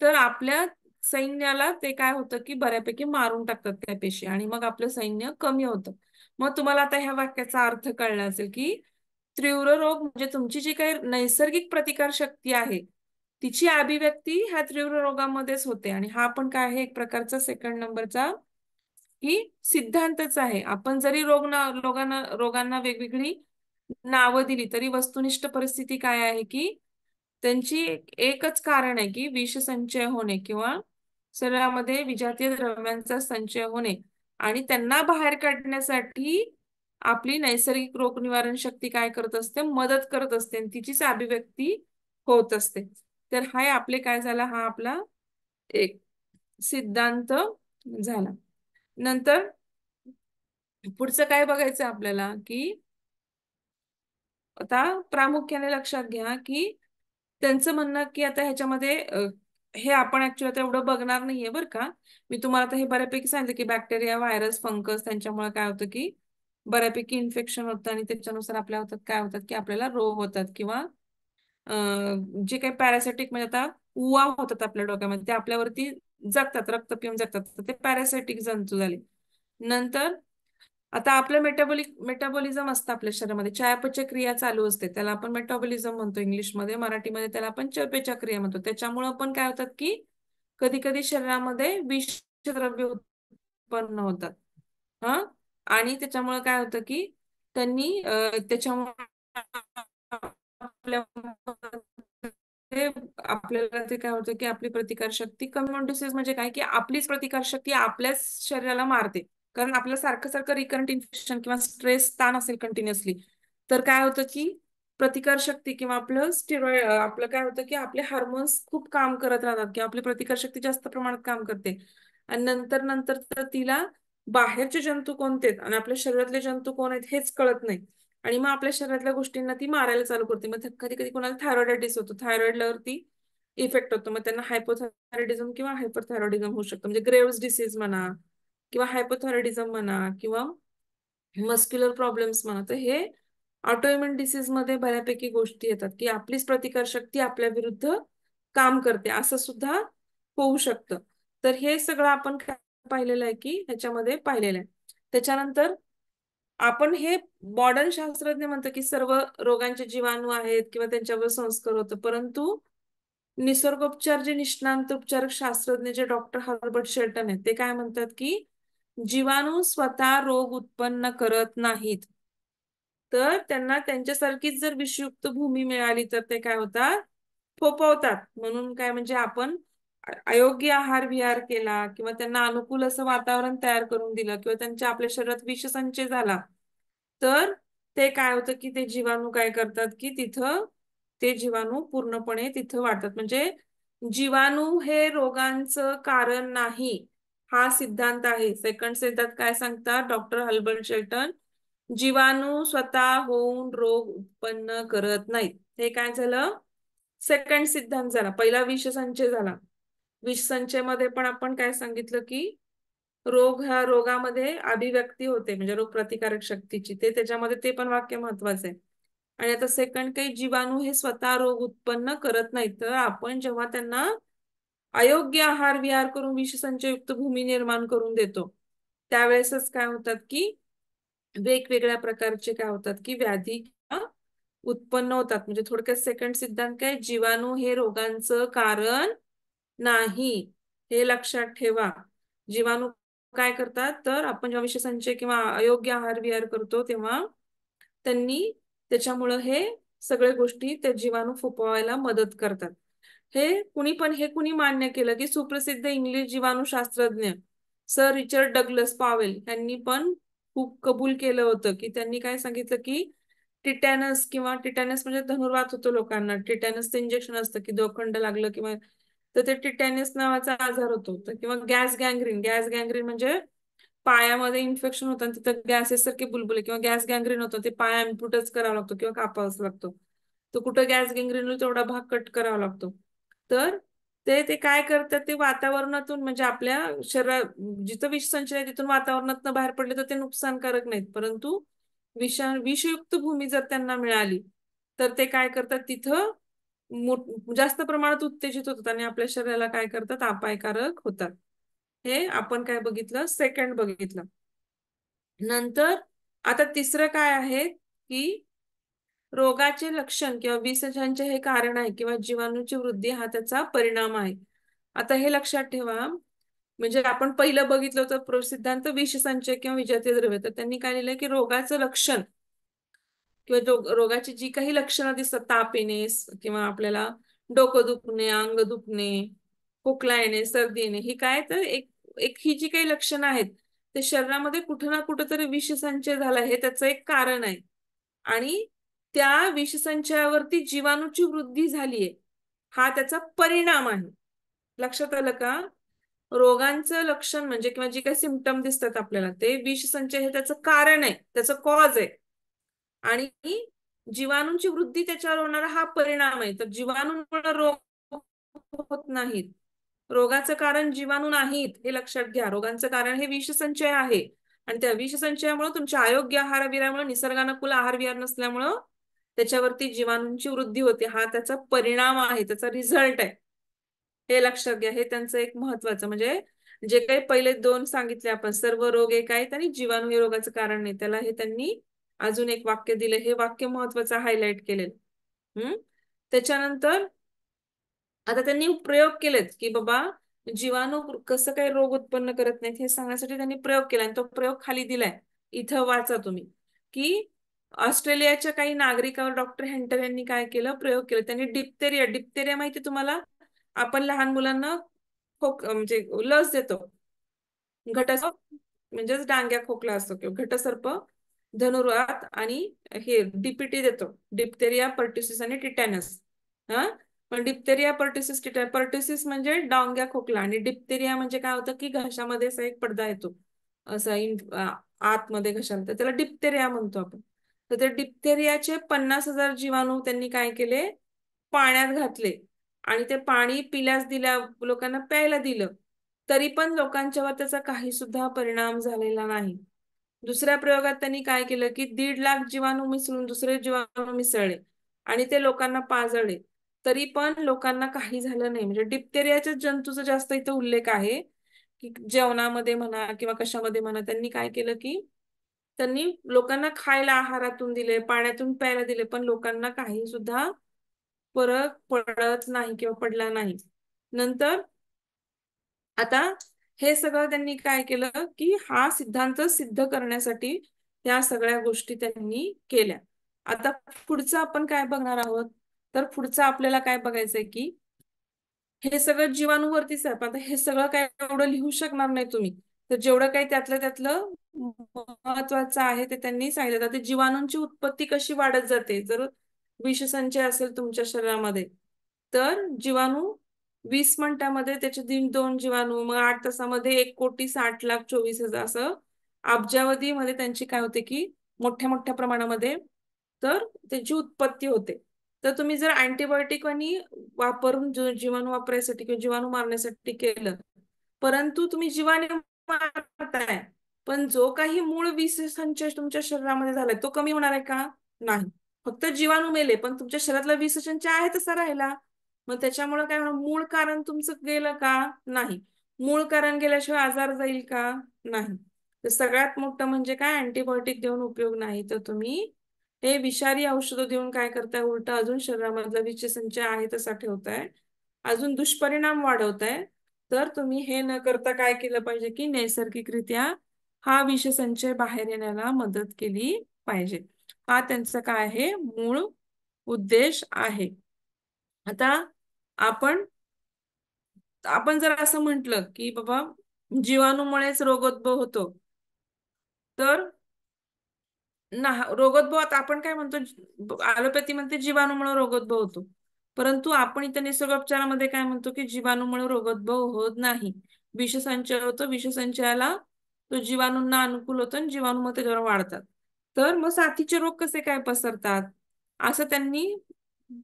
तर आपल्या सैन्याला ते काय होतं की बऱ्यापैकी मारून टाकतात त्या पेशी आणि मग आपलं सैन्य कमी होतं. मग तुम्हाला आता ह्या वाक्याचा अर्थ कळला असेल की तीव्र रोग म्हणजे तुमची जी काही नैसर्गिक प्रतिकार शक्ती आहे तिची अभिव्यक्ती ह्या तीव्र रोगामध्येच होते. आणि हा पण काय आहे, एक प्रकारचा सेकंड नंबरचा ही सिद्धांतच आहे. आपण जरी रोगांना वेगवेगळी नावं दिली तरी वस्तुनिष्ठ परिस्थिती काय आहे की त्यांची एकच कारण आहे की विषसंचय होणे किंवा शरीरामध्ये विजातीय द्रव्यांचा संचय होणे, आणि त्यांना बाहेर काढण्यासाठी आपली नैसर्गिक रोग निवारण शक्ती काय करत असते, मदत करत असते, आणि तिचीच अभिव्यक्ती होत असते. तर हा आपले काय झाला, हा आपला एक सिद्धांत झाला. नंतर पुढचं काय बघायचं आपल्याला की आता प्रामुख्याने लक्षात घ्या की त्यांचं म्हणणं की आता ह्याच्यामध्ये हे आपण ऍक्च्युअली आता एवढं बघणार नाहीये बरं का. मी तुम्हाला आता हे बऱ्यापैकी सांगितलं की बॅक्टेरिया, व्हायरस, फंगस त्यांच्यामुळे काय होतं की बऱ्यापैकी इन्फेक्शन होतं आणि त्याच्यानुसार आपल्या होतात काय होतात की आपल्याला रोग होतात किंवा जे काही पॅरासाइटिक म्हणजे आता उवा होतात आपल्या डोक्यामध्ये ते आपल्यावरती जगतात, रक्त पिऊन जगतात, तर ते पॅरासाइटिक जंतू झाले. नंतर आता आपलं मेटाबॉलिझम असतं आपल्या शरीरामध्ये, चयापचय क्रिया चालू असते, त्याला आपण मेटाबॉलिझम म्हणतो इंग्लिशमध्ये, मराठीमध्ये त्याला आपण चयापचय क्रिया म्हणतो. त्याच्यामुळं पण काय होतात की कधी कधी शरीरामध्ये विषद्रव्य उत्पन्न होतात. हा, आणि त्याच्यामुळे काय होतं की त्याच्यामुळे आपल्याला ते काय होतं की आपली प्रतिकारशक्ती कमी, डिसीज म्हणजे काय की आपलीच प्रतिकारशक्ती आपल्याच शरीराला मारते. कारण आपलं सारखं सारखं रिकरंट इन्फेक्शन किंवा स्ट्रेस, ताण असेल कंटिन्युअसली, तर काय होतं की प्रतिकारशक्ती किंवा आपलं स्टिरॉइड, आपलं काय होतं की आपले हार्मोन्स खूप काम करत राहतात किंवा आपली प्रतिकारशक्ती जास्त प्रमाणात काम करते. आणि नंतर नंतर तर तिला बाहेरचे जंतू कोणते आहेत आणि आपल्या शरीरातले जंतू कोण आहेत हेच कळत नाही. आणि मग आपल्या शरीरातल्या गोष्टींना ती मारायला चालू करते. मग कधी कधी कोणाला थायरॉइडायटिस होतो, थायरॉइडवरती इफेक्ट होतो, मग त्यांना हायपोथायरॉइडिझम किंवा हायपरथायरॉइडिझम होऊ शकतो. म्हणजे ग्रेव्हस डिसीज म्हणा किंवा हायपोथायरॉइडिझम म्हणा किंवा मस्क्युलर प्रॉब्लेम्स म्हणा. तर हे ऑटोइम्युन डिसीज मध्ये बऱ्यापैकी गोष्टी येतात की आपलीच प्रतिकारशक्ती आपल्या विरुद्ध काम करते, असं सुद्धा होऊ शकतं. तर हे सगळं आपण काय पाहिलेलं आहे की ह्याच्यामध्ये पाहिलेलं आहे. त्याच्यानंतर आपण हे मॉडर्न शास्त्रज्ञ म्हणतो की सर्व रोगांचे जीवाणू आहेत किंवा त्यांच्यावर संस्कार होतो, परंतु निसर्गोपचार जे निष्णांत उपचारक शास्त्रज्ञ जे डॉक्टर हर्बर्ट शेल्टन आहेत ते काय म्हणतात की जीवाणू स्वतः रोग उत्पन्न करत नाहीत. तर त्यांना त्यांच्यासारखीच जर विषयुक्त भूमी मिळाली तर ते काय होतात, फोफवतात. म्हणून काय म्हणजे आपण अयोग्य आहार विहार केला किंवा त्यांना अनुकूल असं वातावरण तयार करून दिलं किंवा त्यांच्या आपल्या शरीरात विषसंचय झाला तर ते काय होतं की ते जीवाणू काय करतात की तिथं ते जीवाणू पूर्णपणे तिथं वाढतात. म्हणजे जीवाणू हे रोगांचं कारण नाही हा सिद्धांत आहे. सेकंड सिद्धांत काय सांगतात डॉक्टर हर्बर्ट शेल्टन, जीवाणू स्वतः होऊन रोग उत्पन्न करत नाहीत. हे काय झालं, सेकंड सिद्धांत झाला. पहिला विषसंचय झाला. विषसंचयमध्ये पण आपण काय सांगितलं की रोग ह्या रोगामध्ये अभिव्यक्ती होते म्हणजे रोग प्रतिकारक शक्तीची, ते त्याच्यामध्ये ते पण वाक्य महत्वाचं आहे. आणि आता सेकंड काही जीवाणू हे स्वतः रोग उत्पन्न करत नाहीत. तर आपण जेव्हा त्यांना अयोग्य आहार विहार करून विषसंचयुक्त भूमी निर्माण करून देतो त्यावेळेसच काय होतात की वेगवेगळ्या प्रकारचे काय होतात की व्याधी उत्पन्न होतात. म्हणजे थोडक्यात सेकंड सिद्धांत काय, जीवाणू हे रोगांचं कारण नाही, हे लक्षात ठेवा. जीवाणू काय करतात तर आपण जेव्हा विषसंचय किंवा अयोग्य आहार विहार करतो तेव्हा त्यांनी त्याच्यामुळं हे सगळ्या गोष्टी त्या जीवाणू फोपवायला मदत करतात. हे कुणी मान्य केलं की सुप्रसिद्ध इंग्लिश जीवाणूशास्त्रज्ञ सर रिचर्ड डगलस पॉवेल यांनी पण खूप कबूल केलं होतं की त्यांनी काय सांगितलं की टिटॅनस म्हणजे धनुर्वात होतो लोकांना, टिटॅनसचं इंजेक्शन असतं की दोखंड लागलं किंवा तर ते टिटॅनस नावाचा आजार होतो. तर किंवा गॅस गँग्रीन म्हणजे पायामध्ये इन्फेक्शन होतं आणि तिथं गॅसेस सारखे बुलबुले किंवा गॅस गँग्रीन होतं, ते पाय अम्प्युटच करावा लागतो किंवा कापावाच लागतो. तो कुठं गॅस गँग्रीन तेवढा भाग कट करावा लागतो. तर ते काय करतात ते वातावरणातून म्हणजे आपल्या शरीरात जिथं विषसंचय आहे तिथून वातावरणातून बाहेर पडले तर ते नुकसानकारक नाहीत, परंतु विषयुक्त भूमी जर त्यांना मिळाली तर ते काय करतात तिथं जास्त प्रमाणात उत्तेजित होतात आणि आपल्या शरीराला काय करतात अपायकारक होतात. हे आपण काय बघितलं, सेकंड बघितलं. नंतर आता तिसरं काय आहे की रोगाचे लक्षण किंवा विषाणूचे हे कारण आहे किंवा जीवाणूची वृद्धी हा त्याचा परिणाम आहे. आता हे लक्षात ठेवा, म्हणजे आपण पहिलं बघितलं होतं सिद्धांत विषसंचय किंवा विजातीय द्रव्य, तर त्यांनी काय लिहिलंय की रोगाचं लक्षण किंवा रोगाची जी काही लक्षणं दिसतात, ताप येणे किंवा आपल्याला डोकं दुखणे, अंग दुखणे, खोकला येणे, सर्दी येणे, ही काय तर एक एक ही जी काही लक्षणं आहेत ते शरीरामध्ये कुठं ना कुठं तरी विषसंचय झाला हे त्याचं एक कारण आहे. आणि त्या विषसंचयावरती जीवाणूची वृद्धी झालीये हा त्याचा परिणाम आहे. लक्षात आलं का? रोगांचं लक्षण म्हणजे किंवा जी काही सिम्पटम दिसतात आपल्याला ते विषसंचय हे त्याचं कारण आहे, त्याचं कॉज आहे. आणि जीवाणूंची वृद्धी त्याच्यावर होणारा हा परिणाम आहे. तर जीवाणूंमुळे रोग होत नाहीत. रोगाचं कारण जीवाणू नाहीत हे लक्षात घ्या. रोगांचं कारण हे विषसंचय आहे आणि त्या विषसंचयामुळे तुमच्या अयोग्य आहार विहारामुळे, निसर्गानुकूल आहार विहार नसल्यामुळं त्याच्यावरती जीवाणूंची वृद्धी होते. हा त्याचा परिणाम आहे, त्याचा रिझल्ट आहे. हे लक्षात घ्या. हे त्यांचं एक महत्वाचं म्हणजे जे काही पहिले दोन सांगितले आपण सर्व रोग एक आहेत आणि जीवाणू हे रोगाचं कारण नाही, त्याला हे त्यांनी अजून एक वाक्य दिले. हे वाक्य महत्वाचं हायलाइट केले. त्याच्यानंतर आता त्यांनी प्रयोग केलेत की बाबा जीवाणू कसं काही रोग उत्पन्न करत नाहीत हे सांगण्यासाठी त्यांनी प्रयोग केला आणि तो प्रयोग खाली दिलाय, इथं वाचा तुम्ही. की ऑस्ट्रेलियाच्या काही नागरिकावर डॉक्टर हेंटर यांनी काय केलं, प्रयोग केले. त्यांनी डिप्तेरिया माहिती तुम्हाला, आपण लहान मुलांना म्हणजे लस देतो म्हणजेच डांग्या खोकला असतो किंवा घटसर्प, धनुर्वात आणि हे डीपीटी देतो, डिप्तेरिया पर्ट्युसिस आणि टिटॅनस. हा पण डिप्तेरिया पर्ट्युसिस म्हणजे डांग्या खोकला आणि डिप्तेरिया म्हणजे काय होतं की घशामध्ये असा एक पडदा येतो असा आतमध्ये घशाला, तर त्याला डिप्तेरिया म्हणतो आपण. तर ते डिप्तेरियाचे 50,000 जीवाणू त्यांनी काय केले, पाण्यात घातले आणि ते पाणी पिल्यास दिल्या लोकांना प्यायला दिलं तरी पण लोकांच्यावर त्याचा काही सुद्धा परिणाम झालेला नाही. दुसऱ्या प्रयोगात त्यांनी काय केलं की 1.5 लाख जीवाणू मिसळून दुसरे जीवाणू मिसळले आणि ते लोकांना पाजळले तरी पण लोकांना काही झालं नाही. म्हणजे डिप्तेरियाच्या जंतूचा जास्त इथं उल्लेख आहे की जेवणामध्ये म्हणा किंवा कशामध्ये म्हणा त्यांनी काय केलं की त्यांनी लोकांना खायला आहारातून दिले, पाण्यातून प्यायला दिले, पण लोकांना काही सुद्धा फरक पडत नाही किंवा पडला नाही. नंतर आता हे सगळं त्यांनी काय केलं की हा सिद्धांत सिद्ध करण्यासाठी या सगळ्या गोष्टी त्यांनी केल्या. आता पुढचं आपण काय बघणार आहोत, तर पुढचं आपल्याला काय बघायचंय की हे सगळं जीवाणूवरतीच आहे. पण आता हे सगळं काय एवढं लिहू शकणार नाही तुम्ही, तर जेवढं काही त्यातलं त्यातलं महत्वाचं आहे ते त्यांनी सांगितलं. तर ते जीवाणूंची उत्पत्ती कशी वाढत जाते जर विषसंचय असेल तुमच्या शरीरामध्ये, तर जीवाणू 20 मिनिटांमध्ये त्याचे 2 जीवाणू, मग 8 तासामध्ये 1,60,24,000 असं अब्जावधी मध्ये त्यांची काय होते की मोठ्या मोठ्या प्रमाणामध्ये तर त्याची उत्पत्ती होते. तर तुम्ही जर अँटीबायोटिक आणि वापरून जीवाणू वापरायसाठी किंवा जीवाणू मारण्यासाठी केलं, परंतु तुम्ही जीवाणू मारताय, पण जो काही मूळ विषसंचय तुमच्या शरीरामध्ये झालाय तो कमी होणार आहे का? नाही. फक्त जीवाणू मेले, पण तुमच्या शरीरातला विषसंचय आहे तसा राहिला. मग त्याच्यामुळे काय होणार, मूळ कारण तुमचं गेलं का? नाही. मूळ कारण गेल्याशिवाय आजार जाईल का? नाही. तर सगळ्यात मोठं म्हणजे काय, अँटीबायोटिक देऊन उपयोग नाही. तर तुम्ही हे विषारी औषधं देऊन काय करताय, उलट अजून शरीरामधला विषसंचय आहे तसा ठेवताय, अजून दुष्परिणाम वाढवताय. तर तुम्ही हे न करता काय केलं पाहिजे की नैसर्गिकरित्या हा विषसंचय बाहेर येण्याला मदत केली पाहिजे. हा त्यांचा काय आहे, मूळ उद्देश आहे. आता आपण आपण जर असं म्हटलं की बाबा जीवाणूमुळेच रोगोद्भव होतो, तर ना रोगोद्भव आता आपण काय म्हणतो, ॲलोपॅथी म्हणते जीवाणूमुळे रोगोद्भव होतो, परंतु आपण इथं निसर्गोपचारामध्ये काय म्हणतो की जीवाणूमुळे रोगोद्भव होत नाही, विषसंचय होतो. विषसंचयाला तो जीवाणूंना अनुकूल होतो आणि जीवाणू मग त्याच्यावर वाढतात. तर मग साथीचे रोग कसे काय पसरतात, असं त्यांनी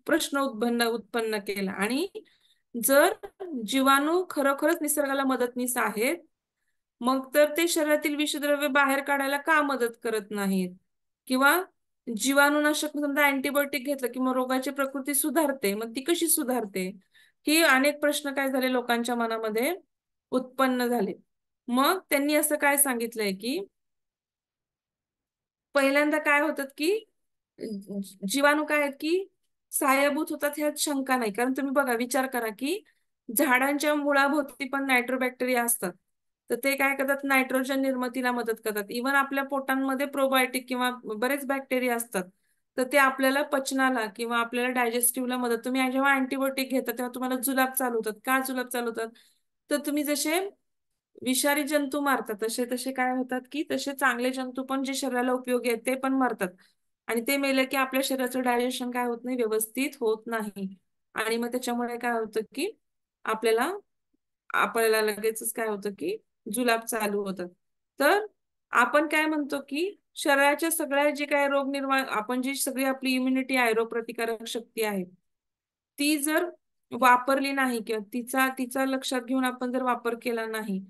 प्रश्न उत्पन्न केला. आणि जर जीवाणू खरोखरच निसर्गाला मदतनीस आहेत, मग तर ते शरीरातील विषद्रव्य बाहेर काढायला का मदत करत नाहीत? किंवा जीवाणूनाशक समजा अँटीबायोटिक घेतलं की मग रोगाची प्रकृती सुधारते, मग ती कशी सुधारते? ही अनेक प्रश्न काय झाले लोकांच्या मनामध्ये उत्पन्न झाले. मग त्यांनी असं काय सांगितलंय की पहिल्यांदा काय होतात की जीवाणू काय आहेत की सहाय्यभूत होतात ह्यात शंका नाही. कारण तुम्ही बघा, विचार करा की झाडांच्या मुळाभोवती पण नायट्रोबॅक्टेरिया असतात. तर ते काय करतात, नायट्रोजन निर्मितीला मदत करतात. इव्हन आपल्या पोटांमध्ये प्रोबायोटिक किंवा बरेच बॅक्टेरिया असतात. तर ते आपल्याला पचनाला किंवा आपल्याला डायजेस्टिव्हला मदत. तुम्ही जेव्हा अँटीबायोटिक घेता तेव्हा तुम्हाला जुलाब चालू होतात. का जुलाब चालू होतात? तर तुम्ही जसे विषारी जंतू मारतात तसे तसे काय होतात की तसे चांगले जंतू पण जे शरीराला उपयोगी आहेत ते पण मरतात. आणि ते मेले की आपल्या शरीराचं डायजेशन काय होत नाही, व्यवस्थित होत नाही. आणि मग त्याच्यामुळे काय होतं की आपल्याला आपल्याला लगेचच काय होतं की जुलाब चालू होतात. तर आपण काय म्हणतो की शरीराच्या सगळ्या जे काय रोग निर्माण, आपण जी सगळी आपली इम्युनिटी आहे, रोगप्रतिकारक शक्ती आहे, ती जर वापरली नाही किंवा तिचा तिचा लक्षात घेऊन आपण जर वापर केला नाही,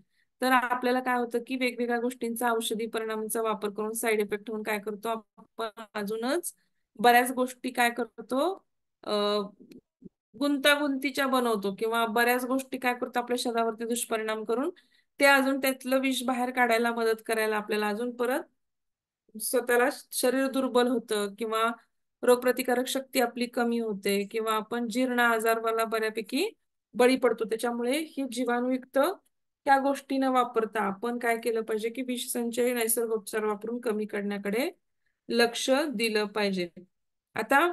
तर आपल्याला काय होतं की वेगवेगळ्या गोष्टींचा औषधी परिणामांचा वापर करून साईड इफेक्ट होऊन काय करतो आपण, अजूनच बऱ्याच गोष्टी काय करतो, अं गुंतागुंतीच्या बनवतो किंवा बऱ्याच गोष्टी काय करतो आपल्या शरीरावरती दुष्परिणाम करून ते अजून त्यातलं विष बाहेर काढायला मदत करायला आपल्याला अजून परत स्वतःला शरीर दुर्बल होतं किंवा रोगप्रतिकारक शक्ती आपली कमी होते किंवा आपण जीर्ण आजाराला बऱ्यापैकी बळी पडतो. त्याच्यामुळे ही जीवाणुयुक्त त्या गोष्टी न वापरता आपण काय केलं पाहिजे की विषसंचय नैसर्गिकोपचार वापरून कमी करण्याकडे लक्ष दिलं पाहिजे. आता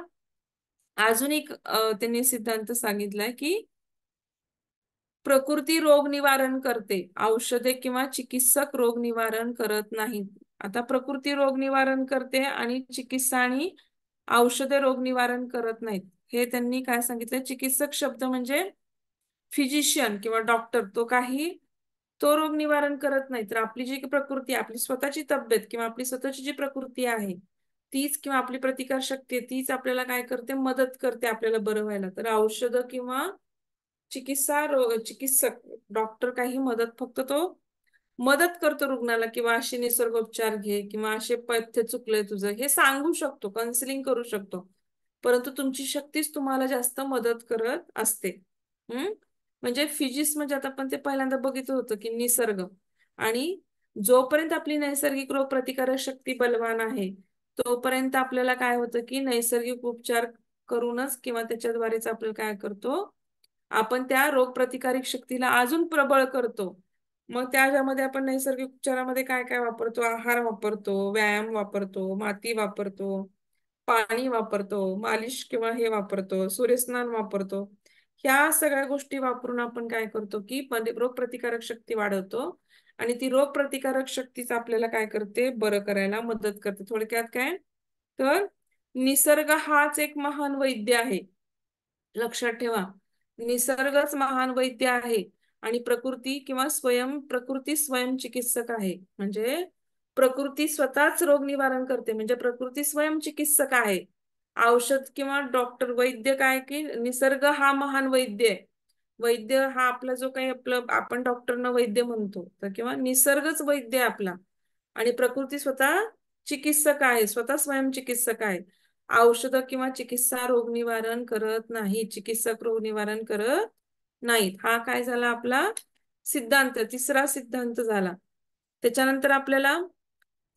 अजून एक त्यांनी सिद्धांत सांगितलाय की प्रकृती रोग निवारण करते, औषधे किंवा चिकित्सक रोग निवारण करत नाहीत. आता प्रकृती रोग निवारण करते आणि चिकित्सा आणि औषधे रोग निवारण करत नाहीत. हे त्यांनी काय सांगितलं, चिकित्सक शब्द म्हणजे फिजिशियन किंवा डॉक्टर, तो रोग निवारण करत नाही. तर आपली जी प्रकृती, आपली स्वतःची तब्येत किंवा आपली स्वतःची जी प्रकृती आहे तीच किंवा आपली प्रतिकार शक्ती आहे तीच आपल्याला काय करते, मदत करते आपल्याला बरं व्हायला. तर औषधं किंवा चिकित्सक डॉक्टर काही मदत, फक्त तो मदत करतो रुग्णाला किंवा असे निसर्गोपचार घे किंवा असे पथ्य चुकलंय तुझं हे सांगू शकतो, काउन्सिलिंग करू शकतो, परंतु तुमची शक्तीच तुम्हाला जास्त मदत करत असते. हम्म म्हणजे फिजिक्स म्हणजे आता आपण ते पहिल्यांदा बघितलं होतं की निसर्ग आणि जोपर्यंत आपली नैसर्गिक रोग प्रतिकारक शक्ती बलवान आहे, तोपर्यंत आपल्याला काय होतं की नैसर्गिक उपचार करूनच किंवा त्याच्याद्वारेच आपल्याला काय करतो, आपण त्या रोग प्रतिकारक शक्तीला अजून प्रबळ करतो. मग त्याच्यामध्ये आपण नैसर्गिक उपचारामध्ये काय काय वापरतो? आहार वापरतो, व्यायाम वापरतो, माती वापरतो, पाणी वापरतो, मालिश किंवा हे वापरतो, सूर्यस्नान वापरतो. ह्या सगळ्या गोष्टी वापरून आपण काय करतो की रोग प्रतिकारक शक्ती वाढवतो आणि ती रोग प्रतिकारक शक्तीच आपल्याला काय करते, बरं करायला मदत करते. थोडक्यात काय, तर निसर्ग हाच एक महान वैद्य आहे. लक्षात ठेवा, निसर्गच महान वैद्य आहे आणि प्रकृती स्वयंचिकित्सक आहे. म्हणजे प्रकृती स्वतःच रोग निवारण करते, म्हणजे प्रकृती स्वयंचिकित्सक आहे. औषध किंवा डॉक्टर, वैद्य काय की निसर्ग हा महान वैद्य आहे. वैद्य हा आपला जो काही आपलं आपण डॉक्टरना वैद्य म्हणतो, तर किंवा निसर्गच वैद्य आहे आपला आणि प्रकृती स्वतः चिकित्सक आहे, स्वतः स्वयंचिकित्सक आहे. औषध किंवा चिकित्सा रोग निवारण करत नाही, चिकित्सक रोग निवारण करत नाहीत. हा काय झाला आपला सिद्धांत, तिसरा सिद्धांत झाला. त्याच्यानंतर आपल्याला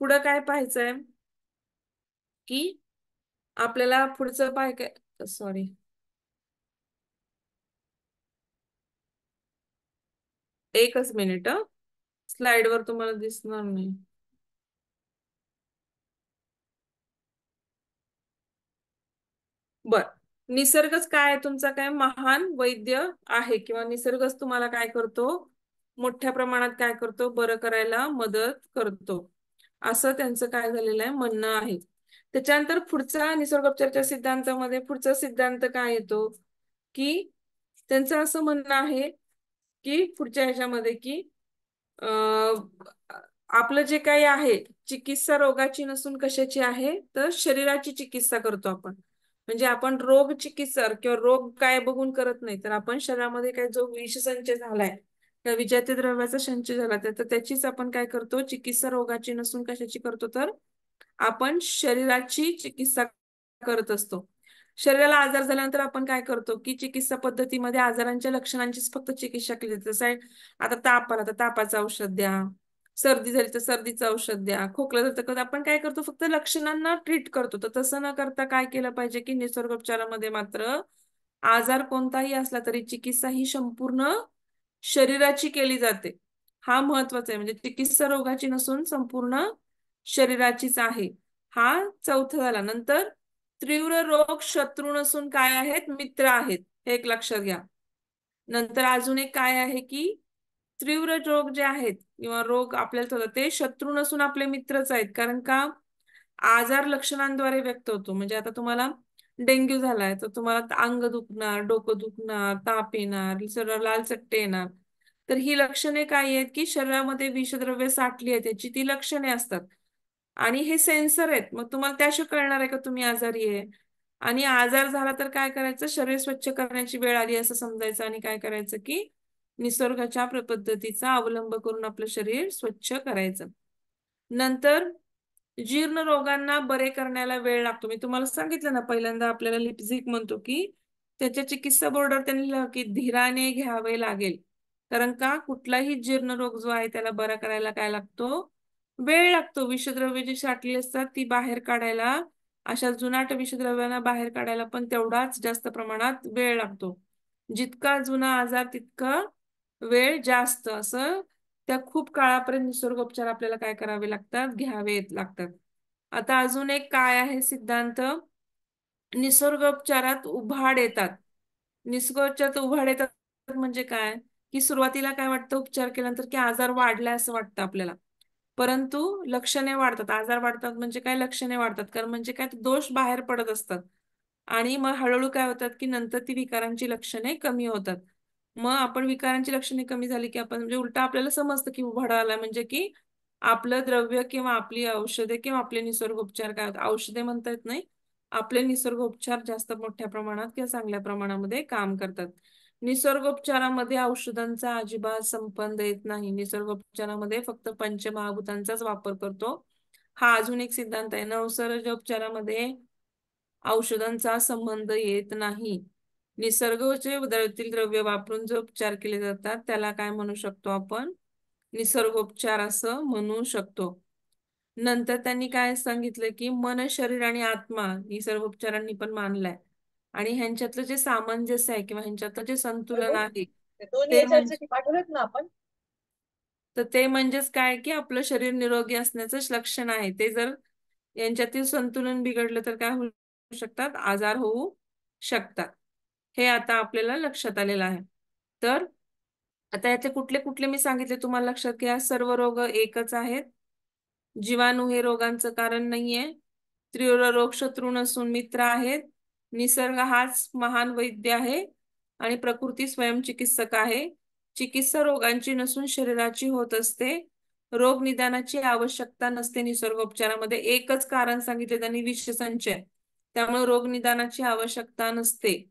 पुढं काय पाहायचंय की आपल्याला पुढचं पाय काय, सॉरी, एकच मिनिट. स्लाइड वर तुम्हाला दिसणार नाही. बर, निसर्गच काय आहे तुमचा, काय महान वैद्य आहे किंवा निसर्गच तुम्हाला काय करतो, मोठ्या प्रमाणात काय करतो, बरं करायला मदत करतो, असं त्यांचं काय झालेलं आहे, म्हणणं आहे. त्याच्यानंतर पुढचा निसर्गोपचारच्या सिद्धांतामध्ये पुढचा सिद्धांत काय येतो की त्यांचं असं म्हणणं आहे की पुढच्या ह्याच्यामध्ये की अं, आपलं जे काही आहे, चिकित्सा रोगाची नसून कशाची आहे, तर शरीराची चिकित्सा करतो आपण. म्हणजे आपण रोग चिकित्सा किंवा रोग काय बघून करत नाही, तर आपण शरीरामध्ये काय जो विषसंच झालाय, त्या विजाती द्रव्याचा संच झाला, तर त्याचीच आपण काय करतो, चिकित्सा रोगाची नसून कशाची करतो, तर आपण शरीराची चिकित्सा करत असतो. शरीराला आजार झाल्यानंतर आपण काय करतो की चिकित्सा पद्धतीमध्ये आजारांच्या लक्षणांचीच फक्त चिकित्सा केली जाते. जसं आहे, आता ताप आला तर तापाचं औषध द्या, सर्दी झाली तर सर्दीचं औषध द्या, खोकला झालं तर आपण काय करतो, फक्त लक्षणांना ट्रीट करतो. तर तसं न करता काय केलं पाहिजे की निसर्गोपचारामध्ये मात्र आजार कोणताही असला तरी चिकित्सा ही संपूर्ण शरीराची केली जाते. हा महत्वाचा आहे, म्हणजे चिकित्सा रोगाची नसून संपूर्ण शरीराचीच आहे. हा चौथा झाला. नंतर तीव्र रोग शत्रू नसून काय आहेत, मित्र आहेत, हे एक लक्षात घ्या. नंतर अजून एक काय आहे की तीव्र रोग जे आहेत किंवा रोग आपल्याला होतात ते शत्रू नसून आपले मित्रच आहेत. कारण का, आजार लक्षणांद्वारे व्यक्त होतो. म्हणजे आता तुम्हाला डेंग्यू झालाय तर तुम्हाला अंग दुखणार, डोकं दुखणार, ताप येणार, सरळ लाल चट्टे येणार. तर ही लक्षणे काय आहेत की शरीरामध्ये विषद्रव्य साठली आहे, त्याची ती लक्षणे असतात. आणि हे सेन्सर आहेत, मग तुम्हाला त्याशिवाय कळणार आहे का तुम्ही आजारी आहे. आणि आजार झाला तर काय करायचं, शरीर स्वच्छ करण्याची वेळ आली असं समजायचं आणि काय करायचं की निसर्गाच्या पद्धतीचा अवलंब करून आपलं शरीर स्वच्छ करायचं. नंतर जीर्ण रोगांना बरे करण्याला वेळ लागतो. मी तुम्हाला सांगितलं ना पहिल्यांदा, आपल्याला लिपझिक म्हणतो की त्याच्या चिकित्सा बोर्डावर त्यांनी लिहिलं की धीराने घ्यावे लागेल. कारण का, कुठलाही जीर्ण रोग जो आहे त्याला बरा करायला काय लागतो, वेळ लागतो. विषद्रव्य जी साठली असतात ती बाहेर काढायला, अशा जुनाट विषद्रव्यांना बाहेर काढायला पण तेवढाच जास्त प्रमाणात वेळ लागतो. जितका जुना आजार तितका वेळ जास्त, असं त्या खूप काळापर्यंत निसर्गोपचार आपल्याला काय करावे लागतात, घ्यावे लागतात. आता अजून एक काय आहे सिद्धांत, निसर्गोपचारात उभाड येतात. निसर्गोपचारात उभाड येतात म्हणजे काय की सुरुवातीला काय वाटतं, उपचार केल्यानंतर की आजार वाढलाय असं वाटतं आपल्याला, परंतु लक्षणे वाढतात. आजार वाढतात म्हणजे काय, लक्षणे वाढतात. कारण म्हणजे काय, दोष बाहेर पडत असतात आणि मग हळूहळू काय होतात की नंतर ती विकारांची लक्षणे कमी होतात. मग आपण विकारांची लक्षणे कमी झाली की आपण म्हणजे उलटा आपल्याला समजतं की उभाडा आला म्हणजे की आपलं द्रव्य किंवा आपली औषधे किंवा आपले निसर्गोपचार काय होतात, औषधे म्हणता येत नाही, आपले निसर्गोपचार जास्त मोठ्या प्रमाणात किंवा चांगल्या प्रमाणामध्ये काम करतात. निसर्गोपचारामध्ये औषधांचा अजिबात संबंध येत नाही. निसर्गोपचारामध्ये फक्त पंचमहाभूतांचाच वापर करतो. हा अजून एक सिद्धांत आहे. निसर्गोपचारामध्ये औषधांचा संबंध येत नाही. निसर्गाचे उदळतील द्रव्य वापरून जे उपचार केले जातात त्याला काय म्हणू शकतो आपण, निसर्गोपचार असं म्हणू शकतो. नंतर त्यांनी काय सांगितलं की मन, शरीर आणि आत्मा निसर्गोपचारांनी पण मानलाय. आणि ह्यांच्यातलं जे सामंजस्य आहे किंवा ह्यांच्यातलं जे संतुलन आहे दोन्ही ते याच्यावरचे म्हणजे पाठवलेत ना आपण. तर ते म्हणजेच काय की आपलं शरीर निरोगी असण्याचं लक्षण आहे. ते जर यांच्यातील संतुलन बिघडलं तर काय होऊ शकतात, आजार होऊ शकतात. हे आता आपल्याला लक्षात आलेलं आहे. तर आता यातले कुठले कुठले मी सांगितले तुम्हाला लक्षात घ्या. सर्व रोग एकच आहेत. जीवाणू हे रोगांचं कारण नाहीये. तीव्र रोग शत्रू नसून मित्र आहेत. निसर्ग हाच महान वैद्य आहे आणि प्रकृती स्वयंचिकित्सक आहे. चिकित्सा रोगांची नसून शरीराची होत असते. रोग निदानाची आवश्यकता नसते निसर्गोपचारामध्ये. एकच कारण सांगितले त्यांनी, विषसंचय. त्यामुळे रोग निदानाची आवश्यकता नसते.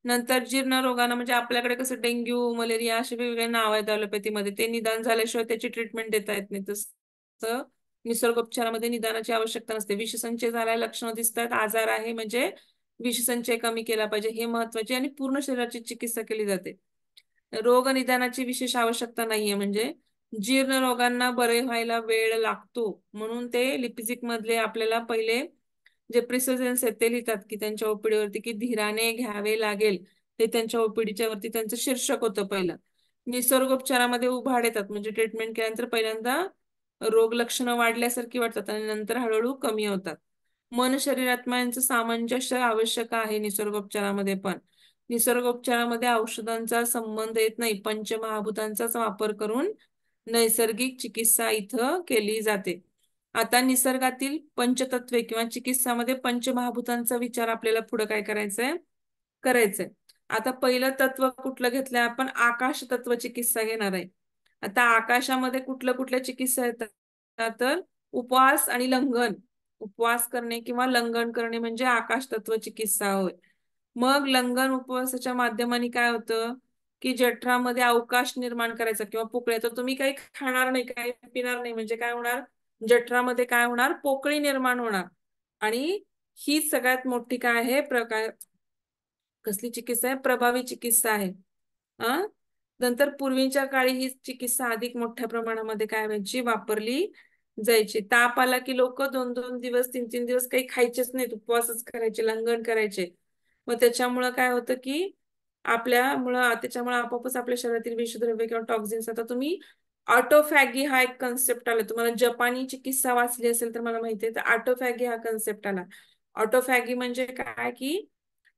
नंतर जीर्ण रोगांना म्हणजे आपल्याकडे कसं डेंग्यू, मलेरिया असे वेगवेगळे नाव आहेत ॲलोपॅथीमध्ये, ते निदान झाल्याशिवाय त्याची ट्रीटमेंट देता येत नाही. तसं निसर्गोपचारामध्ये निदानाची आवश्यकता नसते. विषसंचय झालाय, लक्षणं दिसतात, आजार आहे म्हणजे विषसंचय कमी केला पाहिजे, हे महत्वाचे. आणि पूर्ण शरीराची चिकित्सा केली जाते. रोग निदानाची विशेष आवश्यकता नाहीये. म्हणजे जीर्ण रोगांना बरे व्हायला वेळ लागतो, म्हणून ते लिपिजिक मधले आपल्याला पहिले जे प्रिसिजन्स आहेत ते लिहितात की त्यांच्या ओपीडीवरती की धीराने घ्यावे लागेल. ते त्यांच्या ओपीडीच्या वरती त्यांचं शीर्षक होतं पहिलं. निसर्गोपचारामध्ये उभाड येतात, म्हणजे ट्रीटमेंट केल्यानंतर पहिल्यांदा रोग लक्षणं वाढल्यासारखी वाटतात आणि नंतर हळूहळू कमी होतात. मन, शरीर, आत्मा यांचं सामंजस्य आवश्यक आहे निसर्गोपचारामध्ये पण. निसर्गोपचारामध्ये औषधांचा संबंध येत नाही. पंचमहाभूतांचाच वापर करून नैसर्गिक चिकित्सा इथं केली जाते. आता निसर्गातील पंचतत्वे किंवा चिकित्सामध्ये पंचमहाभूतांचा विचार आपल्याला पुढे काय करायचंय. आता पहिलं तत्व कुठलं घेतलंय आपण, आकाश तत्व चिकित्सा घेणार आहे. आता आकाशामध्ये कुठल्या कुठल्या चिकित्सा येतात, तर उपवास आणि लंघन. उपवास करणे किंवा लंघन करणे म्हणजे आकाश तत्व चिकित्सा होय. मग लंघन उपवासाच्या माध्यमाने काय होतं की जठरामध्ये अवकाश निर्माण करायचा किंवा पोकळ्या. तर तुम्ही काही खाणार नाही, काही पिणार नाही, म्हणजे काय होणार, जठरामध्ये काय होणार, पोकळी निर्माण होणार. आणि ही सगळ्यात मोठी काय आहे प्रकार, कसली चिकित्सा आहे, प्रभावी चिकित्सा आहे. नंतर पूर्वीच्या काळी ही चिकित्सा अधिक मोठ्या प्रमाणामध्ये काय व्हायची, वापरली जायची. ताप आला की लोक 2-2 दिवस, 3-3 दिवस काही खायचेच नाहीत, उपवासच करायचे, लंघन करायचे. मग त्याच्यामुळं काय होतं की त्याच्यामुळे आपोआपच आपल्या शरीरातील विषद्रव्य किंवा टॉक्झिन्स. आता तुम्ही ऑटोफॅगी हा एक कन्सेप्ट आला. तुम्हाला जपानी चिकित्सा वाचली असेल तर मला माहिती आहे, तर ऑटोफॅगी हा कन्सेप्ट आला. ऑटोफॅगी म्हणजे काय की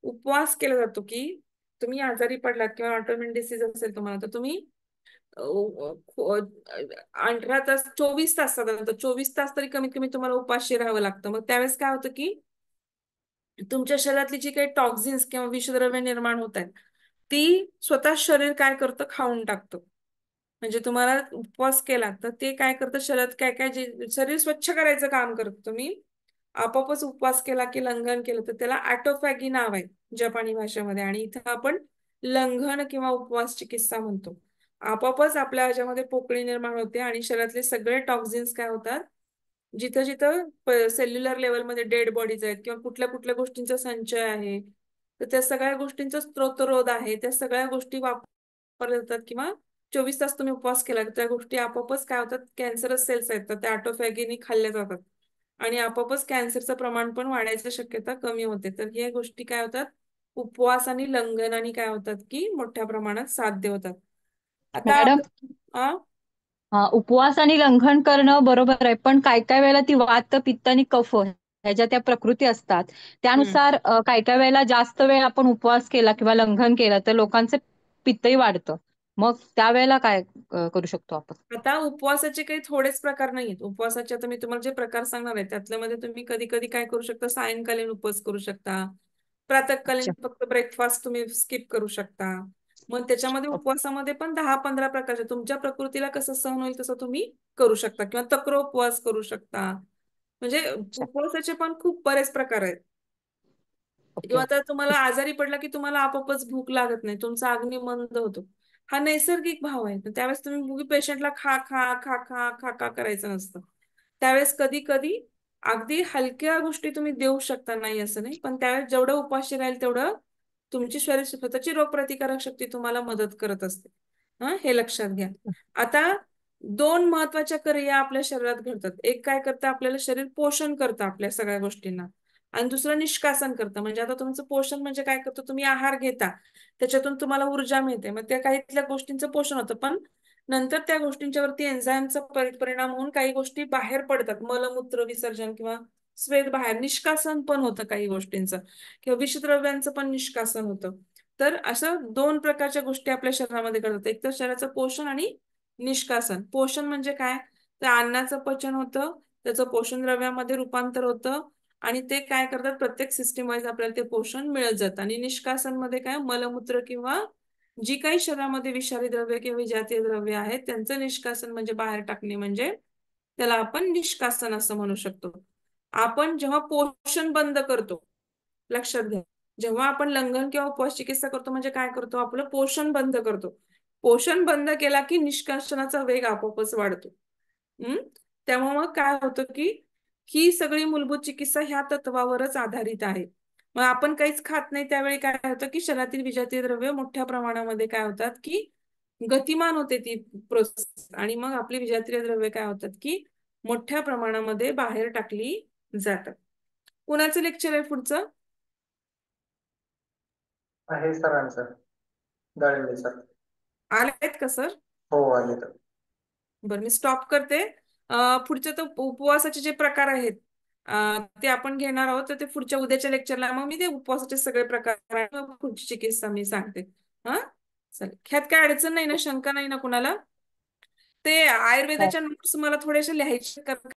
उपवास केला जातो की तुम्ही आजारी पडलात किंवा ऑटोइम्युन डिसीज असेल तुम्हाला, तर तुम्ही 18 तास, 24 तास, साधारणतः 24 तास तरी कमीत कमी तुम्हाला उपाशी राहावं लागतं. मग त्यावेळेस काय होतं की तुमच्या शरीरातली जी काही टॉक्झिन्स किंवा विषद्रव्य निर्माण होत आहेत, ती स्वतः शरीर काय करतं, खाऊन टाकतं. म्हणजे तुम्हाला उपवास केला तर ते काय करतं, शरीरात काय काय जे शरीर स्वच्छ करायचं काम करतं. तुम्ही आपोआपच उपवास केला की लंघन केलं तर त्याला ऑटोफॅगी नाव आहे जपानी भाषेमध्ये. आणि इथं आपण लंघन किंवा उपवास चिकित्सा म्हणतो. आपोआपच आपल्या ह्याच्यामध्ये पोकळी निर्माण होते आणि शरीरातले सगळे टॉक्झिन्स काय होतात, जिथं जिथं सेल्युलर लेवलमध्ये डेड बॉडीज आहेत किंवा कुठल्या कुठल्या गोष्टींचा संचय आहे, तर त्या सगळ्या गोष्टींचा स्त्रोतरोध आहे, त्या सगळ्या गोष्टी वापरल्या जातात. किंवा 24 तास तुम्ही उपवास केला त्या गोष्टी आपोआपच काय होतात, कॅन्सरस सेल्स आहेत तर त्या ऑटोफॅगीने खाल्ल्या जातात आणि आपोआपच कॅन्सरचं प्रमाण पण वाढायची शक्यता कमी होते. तर या गोष्टी काय होतात, उपवास आणि लंघनाने काय होतात की मोठ्या प्रमाणात साध्य होतात. आता मॅडम, आ उपवास आणि लंघन करणं बरोबर आहे, पण काय काय वेळेला ती वात, पित्त आणि कफ ह्याच्या त्या प्रकृती असतात. हम्म त्यानुसार काय काय वेळेला जास्त वेळ आपण उपवास केला किंवा लंघन केलं तर लोकांचं पित्तही वाढतं. मग त्यावेळेला काय करू शकतो आपण? आता उपवासाचे काही थोडेच प्रकार नाहीत. उपवासाचे आता मी तुम्हाला जे प्रकार सांगणार आहे त्यातल्या मध्ये तुम्ही कधी कधी काय करू शकता, सायंकालीन उपवास करू शकता, प्रातःकालीन अच्छा. फक्त ब्रेकफास्ट तुम्ही स्किप करू शकता. मग त्याच्यामध्ये उपवासामध्ये पण 10-15 प्रकारचे, तुमच्या प्रकृतीला कसं सहन होईल तसं तुम्ही करू शकता. किंवा तक्र उपवास करू शकता. म्हणजे अच्छा. उपवासाचे पण खूप बरेच प्रकार आहेत. किंवा ओके. आता तुम्हाला आजारी पडला की तुम्हाला आपोआपच भूक लागत नाही, तुमचा अग्नी मंद होतो. हा नैसर्गिक भाव आहे. तर त्यावेळेस तुम्ही पेशंटला खा खा खा खा खा खा करायचं नसतं. त्यावेळेस कधी कधी अगदी हलक्या गोष्टी तुम्ही देऊ शकता, नाही असं नाही, पण त्यावेळेस जेवढं उपाशी राहील तेवढं तुमची शरीर स्वतःची रोगप्रतिकारक शक्ती तुम्हाला मदत करत असते. हे लक्षात घ्या. आता दोन महत्वाच्या क्रिया आपल्या शरीरात घडतात. एक काय करतं, आपल्याला शरीर पोषण करतं आपल्या सगळ्या गोष्टींना, आणि दुसरं निष्कासन करतं. म्हणजे आता तुमचं पोषण म्हणजे काय करतो, तुम्ही आहार घेता, त्याच्यातून तुम्हाला ऊर्जा मिळते, मग त्या काहीतल्या गोष्टींचं पोषण होतं. पण नंतर त्या गोष्टींच्या वरती एन्झाईमचा परिणाम होऊन काही गोष्टी बाहेर पडतात, मलमूत्र विसर्जन किंवा स्वेद बाहेर, निष्कासन पण होतं काही गोष्टींचं, किंवा विषद्रव्यांचं पण निष्कासन होतं. तर असं दोन प्रकारच्या गोष्टी आपल्या शरीरामध्ये घडतात, एक तर शरीराचं पोषण आणि निष्कासन. पोषण म्हणजे काय, तर अन्नाचं पचन होतं, त्याचं पोषण द्रव्यामध्ये रूपांतर होतं, आणि ते काय करतात, प्रत्येक सिस्टीम वाईज आपल्याला ते पोषण मिळत जातं. आणि निष्कासन मध्ये काय, मलमूत्र किंवा जी काही शरीरामध्ये विषारी द्रव्य किंवा विजातीय द्रव्य आहेत त्यांचं निष्कासन म्हणजे बाहेर टाकणे, म्हणजे त्याला आपण निष्कासन असं म्हणू शकतो. आपण जेव्हा पोषण बंद करतो, लक्षात घ्या, जेव्हा आपण लंघन किंवा उपवास चिकित्सा करतो म्हणजे काय करतो, आपलं पोषण बंद करतो. पोषण बंद केला की निष्कासनाचा वेग आपोआपच वाढतो. हम्म. त्यामुळे मग काय होतं की ही सगळी मूलभूत चिकित्सा ह्या तत्वावरच आधारित आहे. मग आपण काहीच खात नाही त्यावेळी काय होतं की शरीरातील विजातीय द्रव्य मोठ्या प्रमाणामध्ये काय होतात की गतिमान होते ती प्रोसेस, आणि मग आपली विजातीय द्रव्य काय होतात की मोठ्या प्रमाणामध्ये बाहेर टाकली जातात. कुणाचं लेक्चर आहे पुढचं? आहे सरांचं, दळवे सर. आलेत का सर? हो आले तर. बरं, मी स्टॉप करते. पुढचे तर उपवासाचे जे प्रकार आहेत ते आपण घेणार आहोत, तर ते पुढच्या उद्याच्या लेक्चरला मग मी ते उपवासाचे सगळे प्रकार आणि मग पुढची चिकित्सा मी सांगते. हा, चालेल. ह्यात काय अडचण नाही ना, शंका नाही ना कुणाला? ते हो. आयुर्वेदाच्या नोट्स मला थोडेसे लिहायचे